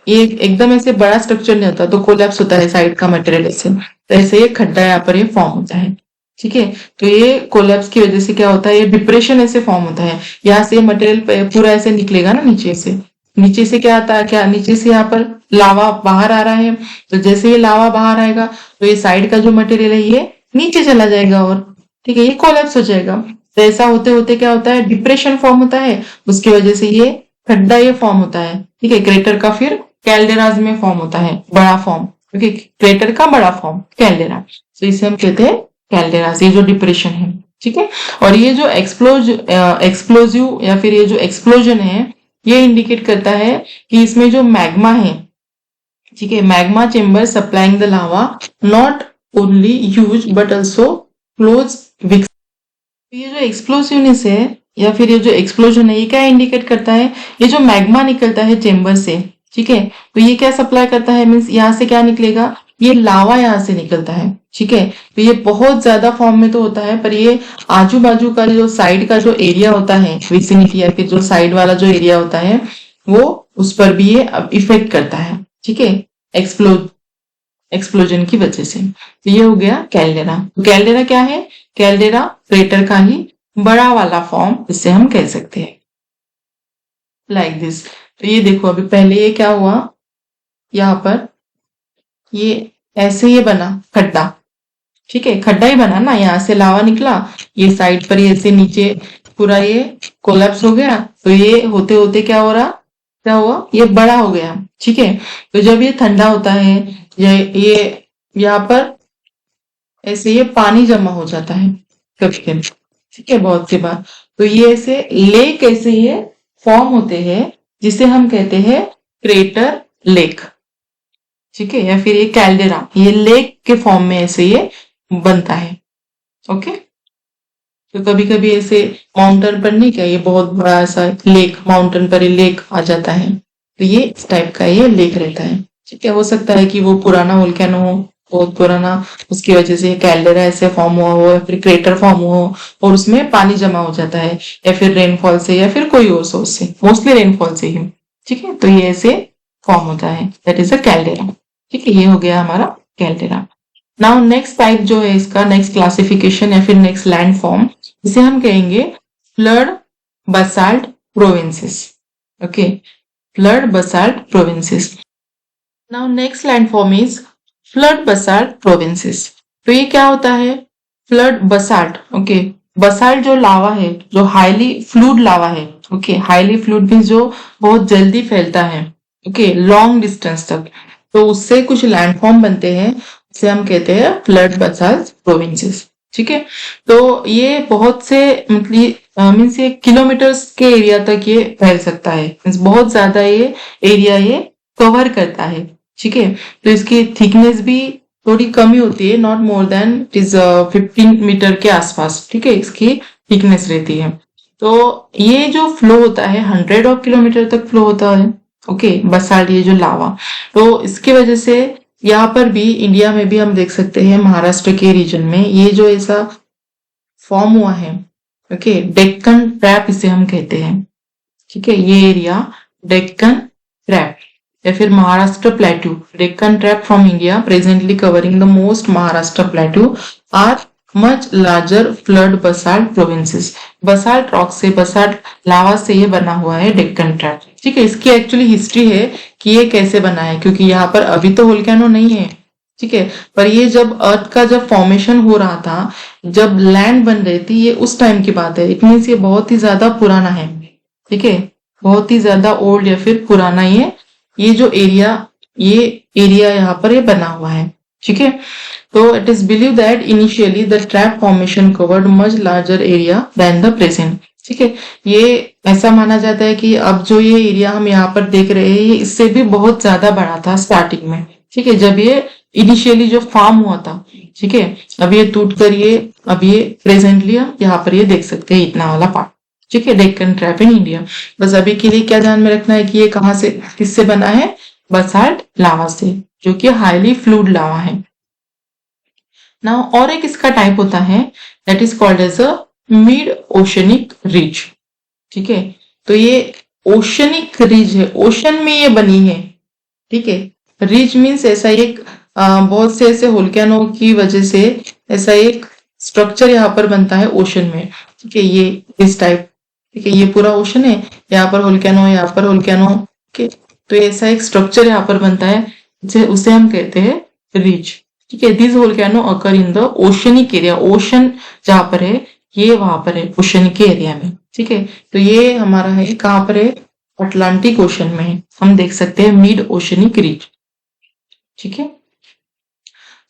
ये एकदम ऐसे बड़ा स्ट्रक्चर नहीं होता, तो कोलैप्स होता है साइड का मटेरियल ऐसे, तो ऐसे ये खड्डा यहाँ पर ये फॉर्म होता है, ठीक है। तो ये कोलैप्स की वजह से क्या होता है, ये डिप्रेशन ऐसे फॉर्म होता है, यहाँ से मटेरियल पूरा ऐसे निकलेगा ना नीचे से, नीचे से क्या आता है, क्या नीचे से यहाँ पर लावा बाहर आ रहा है, तो जैसे ये लावा बाहर आएगा तो ये साइड का जो मटेरियल है ये नीचे चला जाएगा और, ठीक है, ये कोलैप्स हो जाएगा। तो ऐसा होते होते क्या होता है, डिप्रेशन फॉर्म होता है, उसकी वजह से ये खड्डा ये फॉर्म होता है, ठीक है। क्रेटर का फिर कैल्डेराज में फॉर्म होता है, बड़ा फॉर्म, क्योंकि क्रेटर का बड़ा फॉर्म कैल्डेरा, तो इसे हम कहते हैं कैल्डेराज, ये जो डिप्रेशन है, ठीक है। और ये जो एक्सप्लोजिव या फिर ये जो एक्सप्लोजन है, ये इंडिकेट करता है कि इसमें जो मैग्मा है, ठीक है, magma chamber supplying the lava not only huge but also close wicks. ये जो एक्सप्लोसिवनेस है या फिर ये जो एक्सप्लोजन है, ये क्या इंडिकेट करता है, ये जो मैग्मा निकलता है चेम्बर से, ठीक है, तो ये क्या सप्लाई करता है, मीन्स यहाँ से क्या निकलेगा, ये लावा यहाँ से निकलता है, ठीक है। तो ये बहुत ज्यादा फॉर्म में तो होता है, पर ये आजू बाजू का जो साइड का जो एरिया होता है, विसिनिटी या फिर जो साइड वाला जो एरिया होता है, वो उस पर भी ये इफेक्ट करता है, ठीक है, एक्सप्लोजन की वजह से। तो ये हो गया कैल्डेरा। तो कैल्डेरा क्या है, कैल्डेरा क्रेटर का ही बड़ा वाला फॉर्म, इससे हम कह सकते हैं लाइक दिस। तो ये देखो, अभी पहले ये क्या हुआ, यहाँ पर ये ऐसे ये बना खड्डा, ठीक है, खड्डा ही बना ना, यहाँ से लावा निकला, ये साइड पर ये ऐसे नीचे पूरा ये कोलैप्स हो गया, तो ये होते होते क्या हो रहा, क्या हुआ, ये बड़ा हो गया, ठीक है। तो जब ये ठंडा होता है, ये यहाँ पर ऐसे ये पानी जमा हो जाता है कभी कभी, ठीक है, बहुत सी बार, तो ये ऐसे लेक ऐसे ये फॉर्म होते हैं, जिसे हम कहते हैं क्रेटर लेक, ठीक है, या फिर ये कैल्डेरा, ये लेक के फॉर्म में ऐसे ये बनता है, ओके। तो कभी कभी ऐसे माउंटेन पर नहीं क्या, ये बहुत बड़ा ऐसा लेक, माउंटेन पर ये लेक आ जाता है, तो ये इस टाइप का ये लेक रहता है, ठीक है। हो सकता है कि वो पुराना वोल्केनो हो, बहुत पुराना, उसकी वजह से कैल्डेरा ऐसे फॉर्म हुआ हो या फिर क्रेटर फॉर्म हुआ हो और उसमें पानी जमा हो जाता है, या फिर रेनफॉल से या फिर कोई और सोर्स से, मोस्टली रेनफॉल से ही, ठीक है। तो ये ऐसे फॉर्म होता है, दैट इज अ कैल्डेरा, ठीक है। ये हो गया हमारा कैल्डेरा। नाउ नेक्स्ट टाइप जो है इसका, नेक्स्ट क्लासिफिकेशन या फिर नेक्स्ट लैंड फॉर्म, इसे हम कहेंगे flood basalt provinces, okay, flood basalt provinces. Now next land form is flood basalt provinces. तो ये क्या होता है, फ्लड बसाल्ट, ओके। बसाल्ट जो लावा है, जो हाईली फ्लूड लावा है, ओके। हाईली फ्लूड मीन्स जो बहुत जल्दी फैलता है, ओके, लॉन्ग डिस्टेंस तक। तो उससे कुछ लैंडफॉर्म बनते हैं, उसे हम कहते हैं फ्लड बसाल्ट प्रोविंसेस, ठीक है। तो ये बहुत से मतलब मीन्स ये किलोमीटर्स के एरिया तक ये फैल सकता है, मीन्स बहुत ज्यादा ये एरिया ये कवर करता है, ठीक है। तो इसकी थिकनेस भी थोड़ी कमी होती है, not more than it is 15 metre के आसपास, ठीक है, इसकी थिकनेस रहती है। तो ये जो फ्लो होता है 100 किलोमीटर तक फ्लो होता है, ओके, बसाल्ट ये जो लावा। तो इसकी वजह से यहाँ पर भी इंडिया में भी हम देख सकते हैं, महाराष्ट्र के रीजन में ये जो ऐसा फॉर्म हुआ है, ओके, डेक्कन ट्रैप इसे हम कहते हैं, ठीक है। ये एरिया डेक्कन ट्रैप या फिर Maharashtra plateau, Deccan trap from India presently covering the most Maharashtra plateau are much larger flood basalt provinces. Basalt rock से, बसाल्ट लावा से ये बना हुआ है डेक्कन ट्रैप, ठीक है। इसकी एक्चुअली हिस्ट्री है कि ये कैसे बना है, क्योंकि यहाँ पर अभी तो वोल्केनो नहीं है, ठीक है, पर ये जब अर्थ का जब फॉर्मेशन हो रहा था, जब लैंड बन रही थी, ये उस टाइम की बात है। इट मीन्स ये बहुत ही ज्यादा पुराना है, ठीक है, बहुत ही ज्यादा ओल्ड या फिर पुराना ये जो एरिया यहाँ पर ये बना हुआ है, ठीक है। तो it is believe that initially the trap formation covered much larger area then the present, ठीक है। ये ऐसा माना जाता है कि अब जो ये एरिया हम यहाँ पर देख रहे हैं, ये इससे भी बहुत ज्यादा बड़ा था स्टार्टिंग में, ठीक है, जब ये इनिशियली जो फॉर्म हुआ था, ठीक है। अब ये टूट कर अब ये प्रेजेंटली हम यहाँ पर ये देख सकते हैं इतना वाला पार्ट, ठीक है, डेक्कन ट्रैप इन इंडिया। बस अभी के लिए क्या ध्यान में रखना है कि ये कहाँ से, किससे बना है, बसाल्ट लावा से, जो कि हाईली फ्लूड लावा है। नाउ और एक इसका टाइप होता है that is called as a mid oceanic ridge, ठीक है। तो ये ओशनिक रिज है, ओशन में ये बनी है, ठीक है। रिज मीन्स ऐसा एक बहुत से ऐसे वोल्केनो की वजह से ऐसा एक स्ट्रक्चर यहाँ पर बनता है ओशन में, ठीक है, ये इस टाइप, ठीक है, ये पूरा ओशन है, यहाँ पर वोल्केनो, यहाँ पर वोल्केनो, ठीक है। तो ऐसा एक स्ट्रक्चर यहाँ पर बनता है, उसे हम कहते हैं रिज, ठीक है। This volcano occur in the oceanic area, ocean जहाँ पर है ये वहां पर है ओशनिक एरिया में, ठीक है। तो ये हमारा है कहाँ पर है, अटलांटिक ओशन में है, हम देख सकते हैं मिड ओशनिक रिज, ठीक है।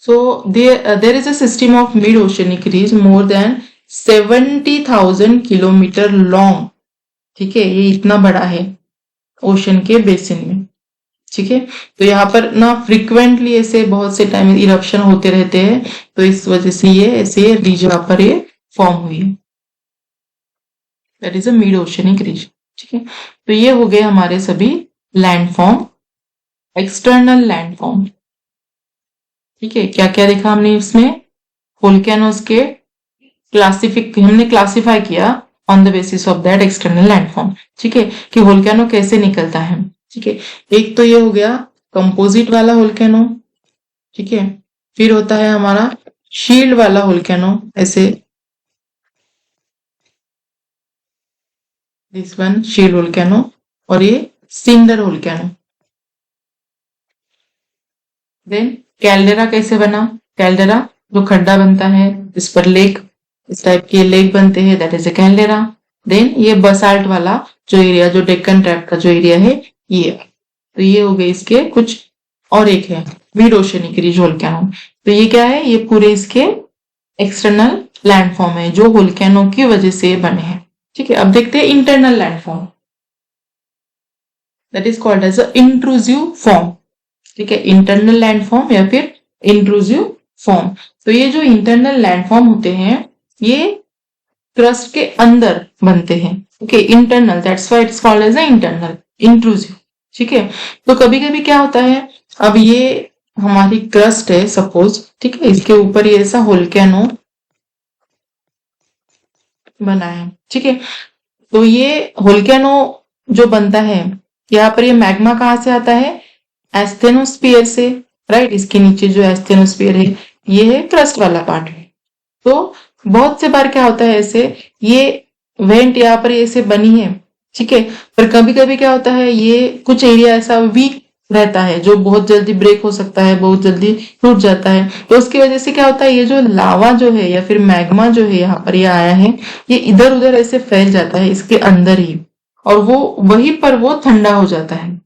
So there is a system of mid-oceanic ridge more than 70,000 kilometre long, ठीक है, ये इतना बड़ा है ओशन के बेसिन में, ठीक है। तो यहाँ पर ना फ्रिक्वेंटली ऐसे बहुत से टाइम इरप्शन होते रहते हैं, तो इस वजह से ये ऐसे रिज यहाँ पर ये फॉर्म हुई है, that is a mid oceanic ridge, ठीक है। तो ये हो गए हमारे सभी लैंडफॉर्म, एक्सटर्नल लैंडफॉर्म, ठीक है। क्या क्या देखा हमने इसमें, वोल्केनोस के हमने क्लासिफाई किया on the basis of that external landform, ठीक है, कि वोल्केनो कैसे निकलता है, ठीक है। एक तो ये हो गया कंपोजिट वाला वोल्केनो, ठीक है। फिर होता है हमारा शील्ड वाला वोल्केनो, ऐसे दिस वन शील्ड वोल्केनो, और ये सिंडर वोल्केनो। देन कैल्डेरा कैसे बना, कैल्डेरा जो खड्डा बनता है इस पर लेक, इस टाइप के लेक बनते हैं, that is a caldera. Then ये बसाल्ट वाला जो एरिया, जो डेक्कन ट्रैप का जो एरिया है ये, तो ये हो गए इसके कुछ, और एक है मिड ओशनिक रिज वोल्केनो। तो ये क्या है, ये पूरे इसके एक्सटर्नल लैंडफॉर्म है जो वोल्केनो की वजह से बने हैं, ठीक है। अब देखते हैं internal landform, that is called as a intrusive form, ठीक है, इंटरनल लैंडफॉर्म या फिर इंट्रूसिव फॉर्म। तो ये जो इंटरनल लैंडफॉर्म होते हैं ये क्रस्ट के अंदर बनते हैं, okay, internal, that's why it's called as a internal, intrusive, ठीक है। तो कभी कभी क्या होता है, अब ये हमारी क्रस्ट है सपोज, ठीक है, इसके ऊपर ये ऐसा वोल्केनो बना है, ठीक है। तो ये वोल्केनो जो बनता है, यहाँ पर ये मैग्मा कहाँ से आता है, एस्थेनोस्फीयर से, राइट। इसके नीचे जो एस्थेनोस्फीयर है ये है क्रस्ट वाला पार्ट है। तो बहुत से बार क्या होता है, ऐसे ये वेंट यहाँ पर ऐसे बनी है, ठीक है, पर कभी कभी क्या होता है, ये कुछ एरिया ऐसा वीक रहता है, जो बहुत जल्दी ब्रेक हो सकता है, बहुत जल्दी टूट जाता है। तो उसकी वजह से क्या होता है, ये जो लावा जो है या फिर मैग्मा जो है यहाँ पर ये आया है, ये इधर उधर ऐसे फैल जाता है इसके अंदर ही, और वो वहीं पर वो ठंडा हो जाता है।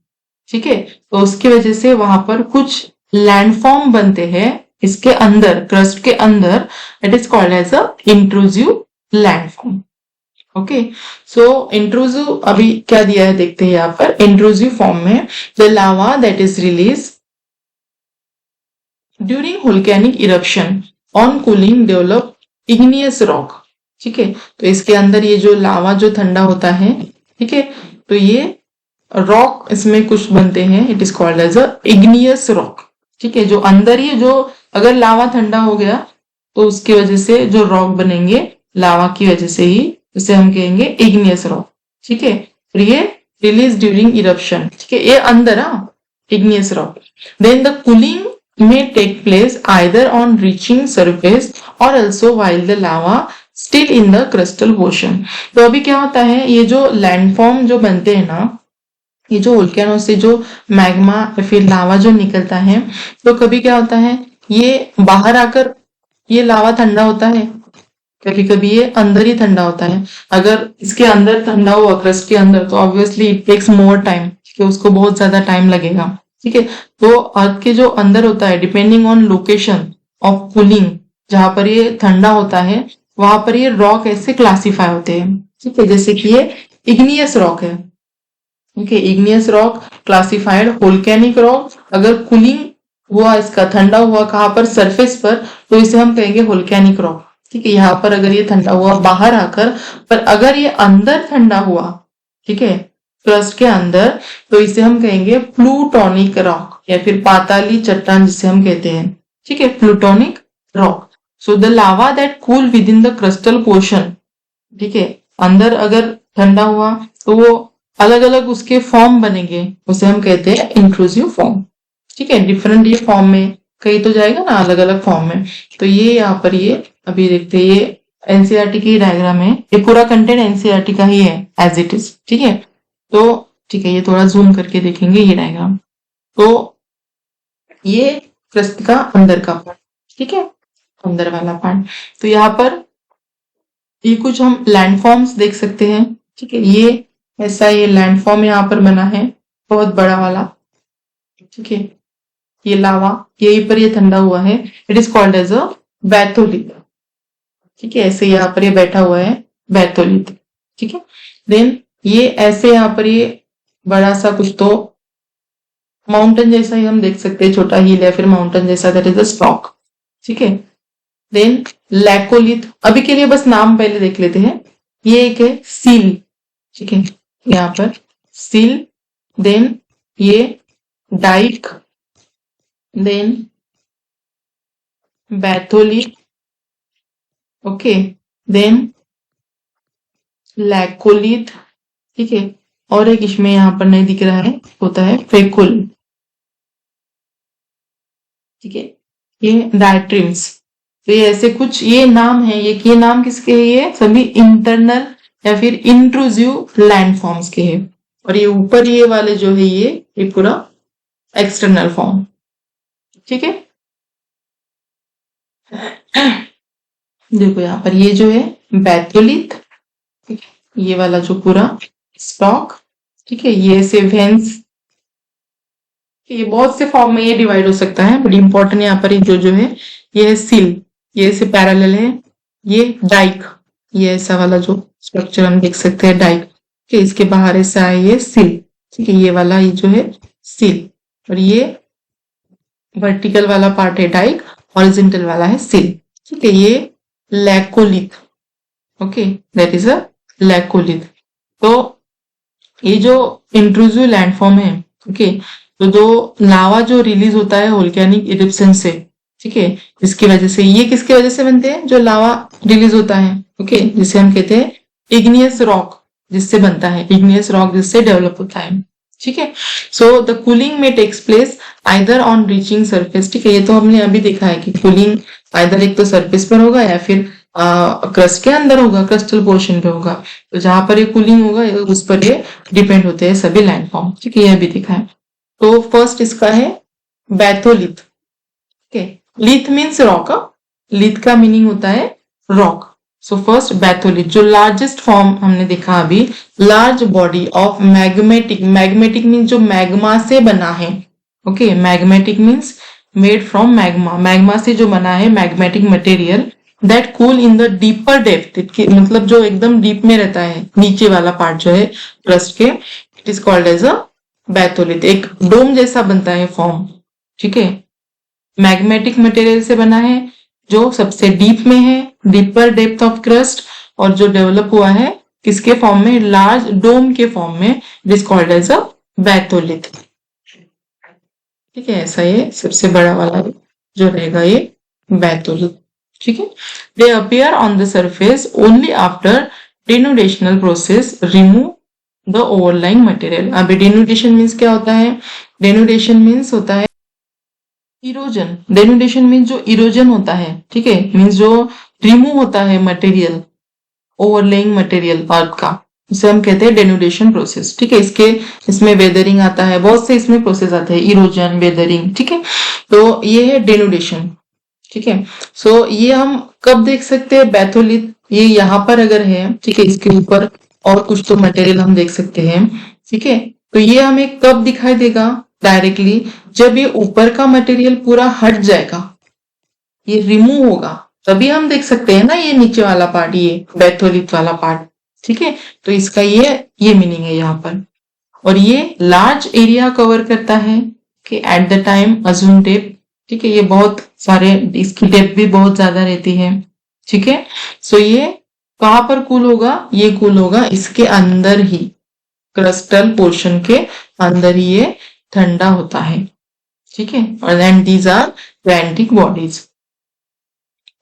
ठीक है, तो उसकी वजह से वहां पर कुछ लैंडफॉर्म बनते हैं इसके अंदर, क्रस्ट के अंदर। It is called as a intrusive landform. Okay, so intrusive अभी क्या दिया है देखते हैं यहाँ पर। इंट्रूसिव फॉर्म में the lava that is release during volcanic eruption on cooling develop igneous rock. ठीक है, तो इसके अंदर ये जो लावा जो ठंडा होता है, ठीक है, तो ये रॉक इसमें कुछ बनते हैं, it is called as a igneous rock. ठीक है, जो अंदर ही जो अगर लावा ठंडा हो गया तो उसकी वजह से जो रॉक बनेंगे लावा की वजह से ही, उसे हम कहेंगे इग्नियस रॉक। ठीक है, और ये रिलीज ड्यूरिंग इरप्शन। ठीक है, ये अंदर igneous rock. Then the cooling may take place either on reaching surface or also while the lava still in the crustal portion। तो अभी क्या होता है, ये जो लैंडफॉर्म जो बनते हैं ना, ये जो वोल्केनो से जो मैग्मा या फिर लावा जो निकलता है, तो कभी क्या होता है, ये बाहर आकर ये लावा ठंडा होता है, कभी कभी ये अंदर ही ठंडा होता है। अगर इसके अंदर ठंडा हुआ क्रस्ट के अंदर, तो obviously it takes more time, कि उसको बहुत ज्यादा टाइम लगेगा। ठीक है, तो अर्थ के जो अंदर होता है, depending on location of cooling, जहां पर ये ठंडा होता है वहां पर ये रॉक ऐसे क्लासिफाई होते हैं। ठीक है, जैसे कि ये इग्नियस रॉक है। Okay, igneous rock classified volcanic rock. अगर कूलिंग हुआ इसका, ठंडा हुआ कहाँ पर, सरफेस पर, तो इसे हम कहेंगे वोल्केनिक रॉक। ठीक है, यहाँ पर अगर ये ठंडा हुआ बाहर आकर, पर अगर ये अंदर ठंडा हुआ, ठीक है, क्रस्ट के अंदर, तो इसे हम कहेंगे प्लूटोनिक रॉक या फिर पाताली चट्टान जिसे हम कहते हैं। ठीक है, plutonic rock. So the lava that cool with in the crystal portion. ठीक है, अंदर अगर ठंडा हुआ तो वो अलग अलग उसके फॉर्म बनेंगे, उसे हम कहते हैं इंट्रूसिव फॉर्म। ठीक है, डिफरेंट ये फॉर्म में कहीं तो जाएगा ना, अलग अलग फॉर्म में। तो ये यहाँ पर ये अभी देखते हैं, ये एनसीईआरटी की डायग्राम है, ये पूरा कंटेंट एनसीईआरटी का ही है एज इट इज। ठीक है, तो ठीक है, ये थोड़ा जूम करके देखेंगे ये डायग्राम। तो ये क्रस्ट का अंदर का पार्ट, ठीक है, अंदर वाला पार्ट। तो यहाँ पर ये कुछ हम लैंडफॉर्म्स देख सकते हैं। ठीक है, ये ऐसा ये लैंडफॉर्म यहाँ पर बना है, बहुत बड़ा वाला। ठीक है, ये लावा यहीं पर ये ठंडा हुआ है, it is called as a batholith. ठीक है, ऐसे यहाँ पर ये बैठा हुआ है बैथोलिथ। ठीक है, देन ये ऐसे यहाँ पर ये बड़ा सा कुछ तो माउंटेन जैसा ही हम देख सकते हैं, छोटा हिल या फिर माउंटेन जैसा, दैट इज अ स्टॉक। ठीक है, देन लैकोलिथ, अभी के लिए बस नाम पहले देख लेते हैं। ये एक है सील। ठीक है, यहाँ पर सील, देन ये dyke, then batholith, okay, then laccolith. ठीक है, और एक इसमें यहाँ पर नहीं दिख रहा है, होता है फेकुल। ठीक है, ये डायट्रिम्स। तो ये ऐसे कुछ ये नाम है, ये नाम किसके है, ये सभी इंटरनल या फिर इंट्रूसिव लैंडफॉर्म्स के हैं। और ये ऊपर ये वाले जो है ये पूरा एक्सटर्नल फॉर्म। ठीक है, देखो यहाँ पर ये जो है बैथोलिथ, ये वाला जो पूरा स्टॉक। ठीक है, ये से वेंस, ये बहुत से फॉर्म में ये डिवाइड हो सकता है, बट इंपॉर्टेंट यहाँ पर जो है ये है सील, ये से पैरेलल है। ये डाइक, ये ऐसा वाला जो स्ट्रक्चर हम देख सकते हैं डाइक के, इसके बाहर ऐसा है ये सील। ठीक है, ये वाला ये जो है सील, और ये वर्टिकल वाला पार्ट है डाइक, हॉरिजॉन्टल वाला है सील। ठीक है, ये laccolith. Okay, that is a laccolith. तो ये जो इंट्रूसिव लैंडफॉर्म है, ओके, तो जो लावा जो रिलीज होता है वोल्केनिक इरप्शन से, ठीक है, इसकी वजह से, ये किसकी वजह से बनते हैं, जो लावा रिलीज होता है, ओके, जिसे हम कहते हैं इग्नियस रॉक, जिससे बनता है इग्नियस रॉक, जिससे डेवलप होता है। ठीक है, सो द कूलिंग में takes place either on reaching surface. ठीक है, ये तो हमने अभी देखा है कि कूलिंग आइदर एक तो सरफेस पर होगा या फिर क्रस्ट के अंदर होगा, क्रस्टल पोर्शन पे होगा। तो जहां पर ये कूलिंग होगा उस पर ये डिपेंड होते हैं सभी लैंडफॉर्म। ठीक है, ये भी दिखा है। तो फर्स्ट इसका है batholith. Okay, lith means rock. Lith का मीनिंग होता है रॉक। सो फर्स्ट बैथोलिथ, जो लार्जेस्ट फॉर्म हमने देखा अभी, large body of magmatic. Magmatic means जो मैग्मा से बना है। Okay, magmatic means made from magma. Magma से जो बना है magmatic material that cool in the deeper depth, मतलब जो एकदम डीप में रहता है, नीचे वाला पार्ट जो है क्रस्ट के, it is called as a batholith. एक डोम जैसा बनता है फॉर्म। ठीक है, मैग्मेटिक मटेरियल से बना है, जो सबसे डीप में है, डीपर डेप्थ ऑफ क्रस्ट, और जो डेवलप हुआ है किसके फॉर्म में, लार्ज डोम के फॉर्म में, it is called as a batholith. ठीक है, ऐसा ये सबसे बड़ा वाला जो रहेगा ये बैथोलिथ। ठीक है, they appear on the surface only after denudational process remove the overlying material. अभी डिनोडेशन मीन्स क्या होता है, डिनोडेशन मीन्स होता है इरोजन। डेनुडेशन मीन्स जो इरोजन होता है, ठीक है, मीन्स जो रिमूव होता है मटेरियल, ओवरलेइंग मटेरियल अर्थ का, उसे हम कहते हैं डेनुडेशन प्रोसेस। ठीक है, इसमें वेदरिंग आता है, बहुत से इसमें प्रोसेस आते हैं, इरोजन, वेदरिंग। ठीक है, तो ये है डेनुडेशन। ठीक है, सो ये हम कब देख सकते हैं बैथोलिथ, ये यहाँ पर अगर है, ठीक है, इसके ऊपर और कुछ तो मटेरियल हम देख सकते हैं। ठीक है, तो ये हमें कब दिखाई देगा डायरेक्टली, जब ये ऊपर का मटेरियल पूरा हट जाएगा, ये रिमूव होगा, तभी हम देख सकते हैं ना ये नीचे वाला पार्ट, ये बैथोलिथ वाला पार्ट। ठीक है, तो इसका ये मीनिंग है यहाँ पर। और ये लार्ज एरिया कवर करता है कि at the time assume depth. ठीक है, ये बहुत सारे, इसकी डेप्थ भी बहुत ज्यादा रहती है। ठीक है, सो ये कहाँ पर कूल होगा, ये कूल होगा इसके अंदर ही, क्रस्टल पोर्शन के अंदर ही ये ठंडा होता है। ठीक है, और एंड दीज आर ग्रानिटिक बॉडीज।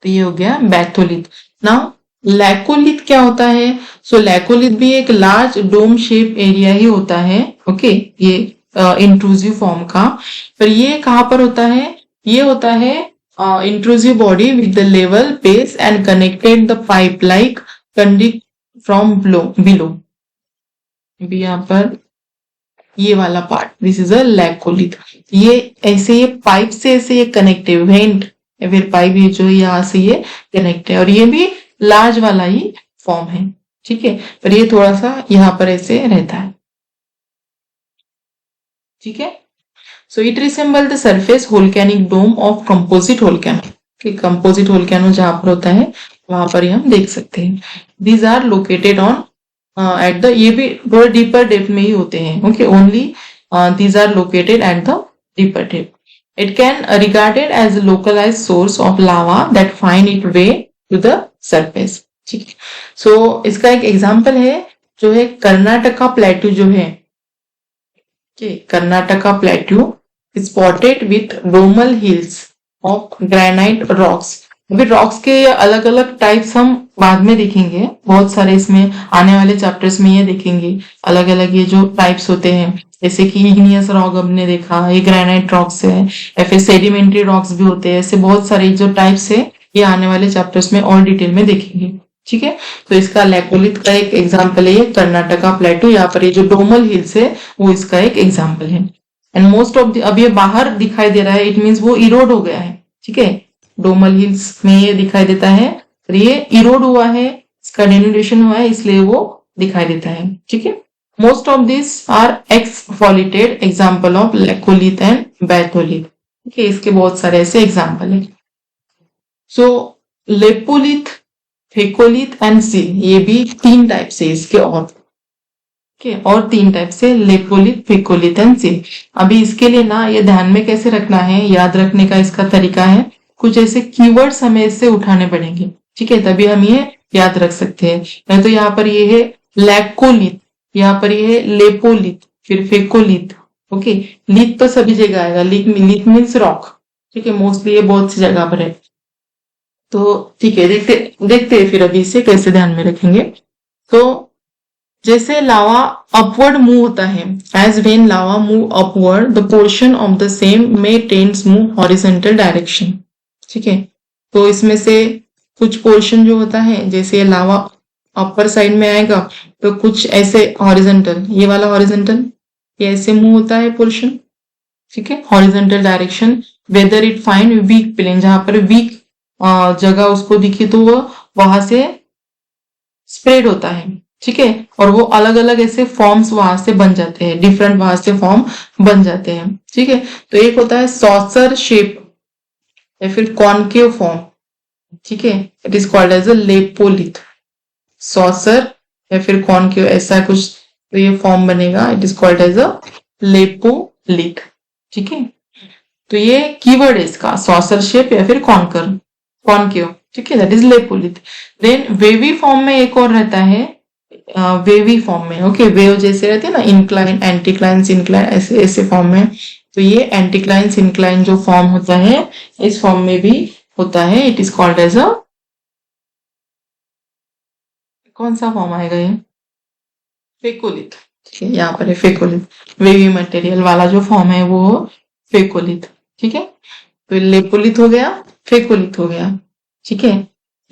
तो ये हो गया बैथोलिथ। नाउ लैकोलिथ क्या होता है, सो लैकोलिथ भी एक लार्ज डोम शेप एरिया ही होता है। ओके, ये इंट्रूसिव फॉर्म का, पर ये कहाँ पर होता है, ये होता है intrusive body with the level base and connected the pipe like conduit from below। भी यहाँ पर ये वाला part, this is a laccolith. ये ऐसे, ये पाइप से ऐसे ये कनेक्टिव वेंट, या फिर पाइप ये जो यहाँ से ये कनेक्ट है, और ये भी लार्ज वाला ही फॉर्म है। ठीक है, पर ये थोड़ा सा यहाँ पर ऐसे रहता है। ठीक है, so it resemble the surface volcanic dome of composite volcano. कि कंपोजिट वोल्केनो जहां पर होता है वहां पर हम देख सकते हैं। These are located on at the, ये भी थोड़ा डीपर डेप्थ में ही होते हैं। Okay, only these are located at the deeper depth. It can regarded as localise source of lava that find it way to the surface. ठीक है, सो इसका एक एग्जाम्पल है जो है कर्नाटका प्लेट्यू जो है, Karnataka plateau spotted with domal hills of granite rocks. अभी रॉक्स के अलग अलग टाइप्स हम बाद में देखेंगे, बहुत सारे इसमें आने वाले चैप्टर्स में ये देखेंगे अलग अलग ये जो टाइप्स होते हैं, जैसे कि इग्नियस रॉक हमने देखा, ये ग्रेनाइट रॉक्स है, या फिर सेडिमेंट्री रॉक्स भी होते हैं। ऐसे बहुत सारे जो टाइप्स है ये आने वाले चैप्टर्स में और डिटेल में देखेंगे। ठीक है, तो इसका लैकोलिथ का एक एग्जाम्पल है ये कर्नाटका प्लेटू, यहाँ पर ये जो डोमल हिल्स है वो इसका एक एग्जाम्पल है। एंड मोस्ट ऑफ अब ये बाहर दिखाई दे रहा है, इट मीन्स वो इरोड हो गया है। ठीक है, डोमल हिल्स में ये दिखाई देता है, तो ये इरोड हुआ है, इसका डेनुडेशन हुआ है, इसलिए वो दिखाई देता है। ठीक है, most of this are exfoliated example of laccolith and batholith. ठीक है, इसके बहुत सारे ऐसे एग्जाम्पल है। सो लेपोलिथ, फेकोलिथ एंड सील, ये भी तीन टाइप से इसके और तीन टाइप से, लेपोलिथ, फेकोलिथ एंड सील। अभी इसके लिए ना ये ध्यान में कैसे रखना है, याद रखने का इसका तरीका है, कुछ ऐसे कीवर्ड्स हमें इससे उठाने पड़ेंगे। ठीक है, तभी हम ये याद रख सकते हैं। नहीं तो यहाँ पर ये है लैकोलिथ, यहाँ पर ये है लेपोलिथ, फिर फेकोलिथ। ओके, लिथ तो सभी जगह आएगा, लिथ मीन्स रॉक। ठीक है, मोस्टली ये बहुत सी जगह पर है। तो ठीक है, देखते हैं फिर अभी इसे कैसे ध्यान में रखेंगे। तो जैसे लावा अपवर्ड मूव होता है, as when lava move upward the portion of the same may tends move horizontal direction. ठीक है, तो इसमें से कुछ पोर्शन जो होता है, जैसे लावा अपर साइड में आएगा तो कुछ ऐसे हॉरिजॉन्टल, ये वाला हॉरिजॉन्टल, ये ऐसे मूव होता है पोर्शन। ठीक है। Horizontal direction, whether it find weak plane, जहां पर वीक जगह उसको दिखी तो वो वहां से स्प्रेड होता है, ठीक है। और वो अलग अलग ऐसे फॉर्म्स वहां से बन जाते हैं, डिफरेंट वहां से फॉर्म बन जाते हैं, ठीक है। तो एक होता है सॉसर शेप या फिर कॉनकेव फॉर्म, ठीक है, it is called as a lopolith. Saucer या फिर कॉनकेव ऐसा कुछ तो ये फॉर्म बनेगा, it is called as a lopolith, ठीक है। तो ये कीवर्ड है इसका, सॉसर शेप या फिर कॉनकेव, ठीक है, that is lopolith. Then wavy form में एक और रहता है, वेवी फॉर्म में, ओके, वेव जैसे रहते हैं ना, इंक्लाइन, एंटीक्लाइन, सिंक्लाइन, ऐसे ऐसे फॉर्म में। तो ये एंटीक्लाइन सिंक्लाइन जो फॉर्म होता है, इस फॉर्म में भी होता है, it is called as a, कौन सा फॉर्म आएगा ये, फेकोलिथ, ठीक है, यहाँ पर है फेकोलिथ। वेवी मटेरियल वाला जो फॉर्म है वो फेकोलिथ, ठीक है। तो लेपोलिथ हो गया, फेकोलिथ हो गया, ठीक है।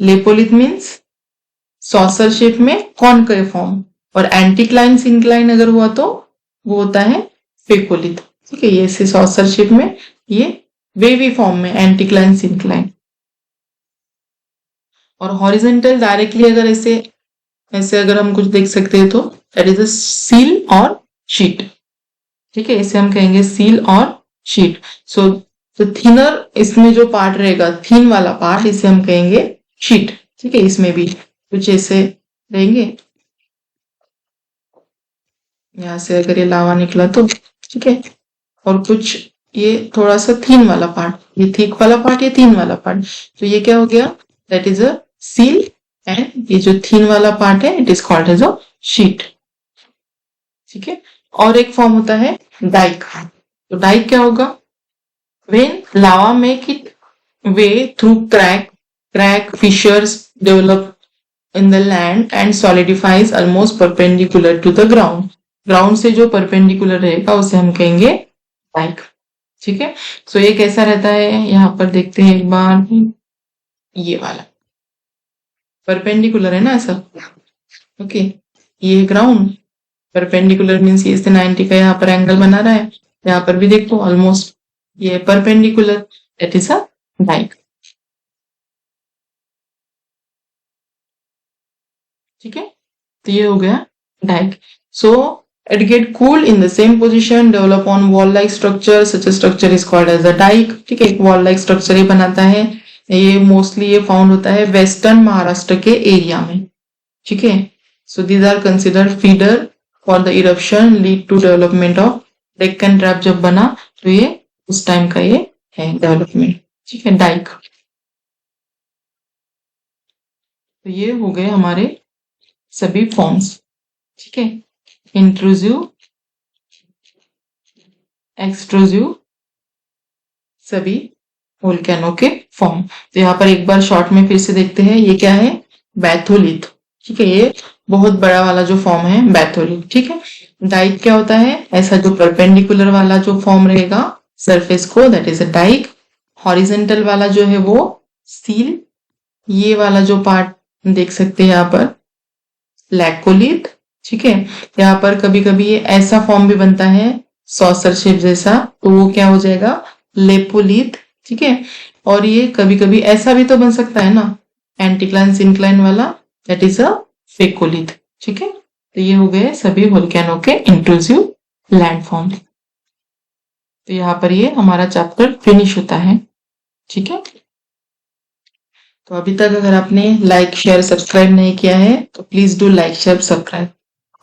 लेपोलिथ मीन्स सॉसर शेप में कॉनकेव फॉर्म, और एंटीक्लाइन सिंक्लाइन अगर हुआ तो वो होता है फेकोलिथ, ठीक है। ये ऐसे सॉसर शेप में, ये वेवी फॉर्म में एंटीक्लाइन सिंक्लाइन। और हॉरिजेंटल डायरेक्टली अगर ऐसे ऐसे अगर हम कुछ देख सकते हैं तो दैट इज अ सील और शीट, ठीक है, इसे हम कहेंगे सील और शीट। सो तो थिनर इसमें जो पार्ट रहेगा, थिन वाला पार्ट, इसे हम कहेंगे शीट, ठीक है। इसमें भी कुछ ऐसे रहेंगे, यहां से अगर ये लावा निकला तो, ठीक है। और कुछ ये थोड़ा सा थिन वाला पार्ट, ये थिक वाला पार्ट, ये थिन वाला पार्ट, तो ये क्या हो गया, that is a sill, and ये जो थिन वाला पार्ट है it is called as a sheet, ठीक है। और एक फॉर्म होता है डाइक। तो डाइक क्या होगा, when lava make it way through crack fissures develop in the land and solidifies almost perpendicular to the ground, ground से जो परपेंडिकुलर रहेगा उसे हम कहेंगे डाइक, ठीक है। सो ये कैसा रहता है, यहाँ पर देखते हैं एक बार, ये वाला परपेंडिकुलर है ना ऐसा, ओके। ये ग्राउंड, परपेंडिकुलर मीन्स ये 90 का यहाँ पर एंगल बना रहा है, यहाँ पर भी देखो ऑलमोस्ट ये perpendicular, that is a dyke, ठीक है। तो ये हो गया dyke. So it get cooled in the same position, develop on wall like structure, such a structure is called as a dike, ठीक है। एक wall like structure ही बनाता है, ये मोस्टली ये फाउंड होता है वेस्टर्न महाराष्ट्र के एरिया में, ठीक है। So these are considered feeder for the eruption lead to development of Deccan trap, जब बना तो ये उस टाइम का ये है डेवलपमेंट, ठीक है, डाइक। तो ये हो गए हमारे सभी फॉर्म्स, ठीक है, इंट्रूसिव, एक्सट्रूसिव, सभी वोल्केनो के फॉर्म। तो यहाँ पर एक बार शॉर्ट में फिर से देखते हैं, ये क्या है, बैथोलिथ, ठीक है, ये बहुत बड़ा वाला जो फॉर्म है बैथोलिथ, ठीक है। डाइक क्या होता है, ऐसा जो परपेंडिकुलर वाला जो फॉर्म रहेगा सरफेस को, that is a dyke. Horizontal वाला जो है वो सील, ये वाला जो पार्ट देख सकते हैं यहाँ पर लैकोलिथ, ठीक है। यहाँ पर कभी कभी ये ऐसा फॉर्म भी बनता है सॉसर शेप जैसा, तो वो क्या हो जाएगा, लेपोलिथ, ठीक है। और ये कभी कभी ऐसा भी तो बन सकता है ना, एंटीक्लाइन सिंक्लाइन वाला, दैट इज अ फेकोलिथ, ठीक है। तो ये हो गए सभी वोल्केनो के इंट्रूसिव लैंडफॉर्म। तो यहाँ पर ये हमारा चैप्टर फिनिश होता है, ठीक है। तो अभी तक अगर आपने लाइक शेयर सब्सक्राइब नहीं किया है तो please do like share subscribe.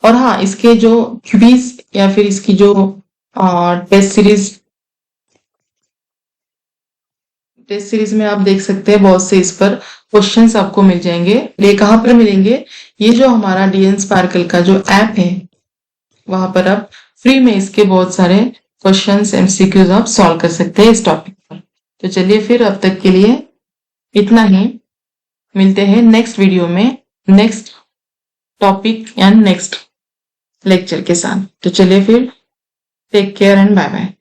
और हाँ, इसके जो क्विज या फिर इसकी जो टेस्ट सीरीज में आप देख सकते हैं बहुत से इस पर क्वेश्चंस आपको मिल जाएंगे। ये कहाँ पर मिलेंगे, ये जो हमारा डीएन स्पार्कल का जो ऐप है वहां पर आप फ्री में इसके बहुत सारे क्वेश्चंस एमसीक्यूज आप सॉल्व कर सकते हैं इस टॉपिक पर। तो चलिए फिर अब तक के लिए इतना ही, मिलते हैं नेक्स्ट वीडियो में next topic and next lecture के साथ। तो चलिए फिर, take care and bye bye.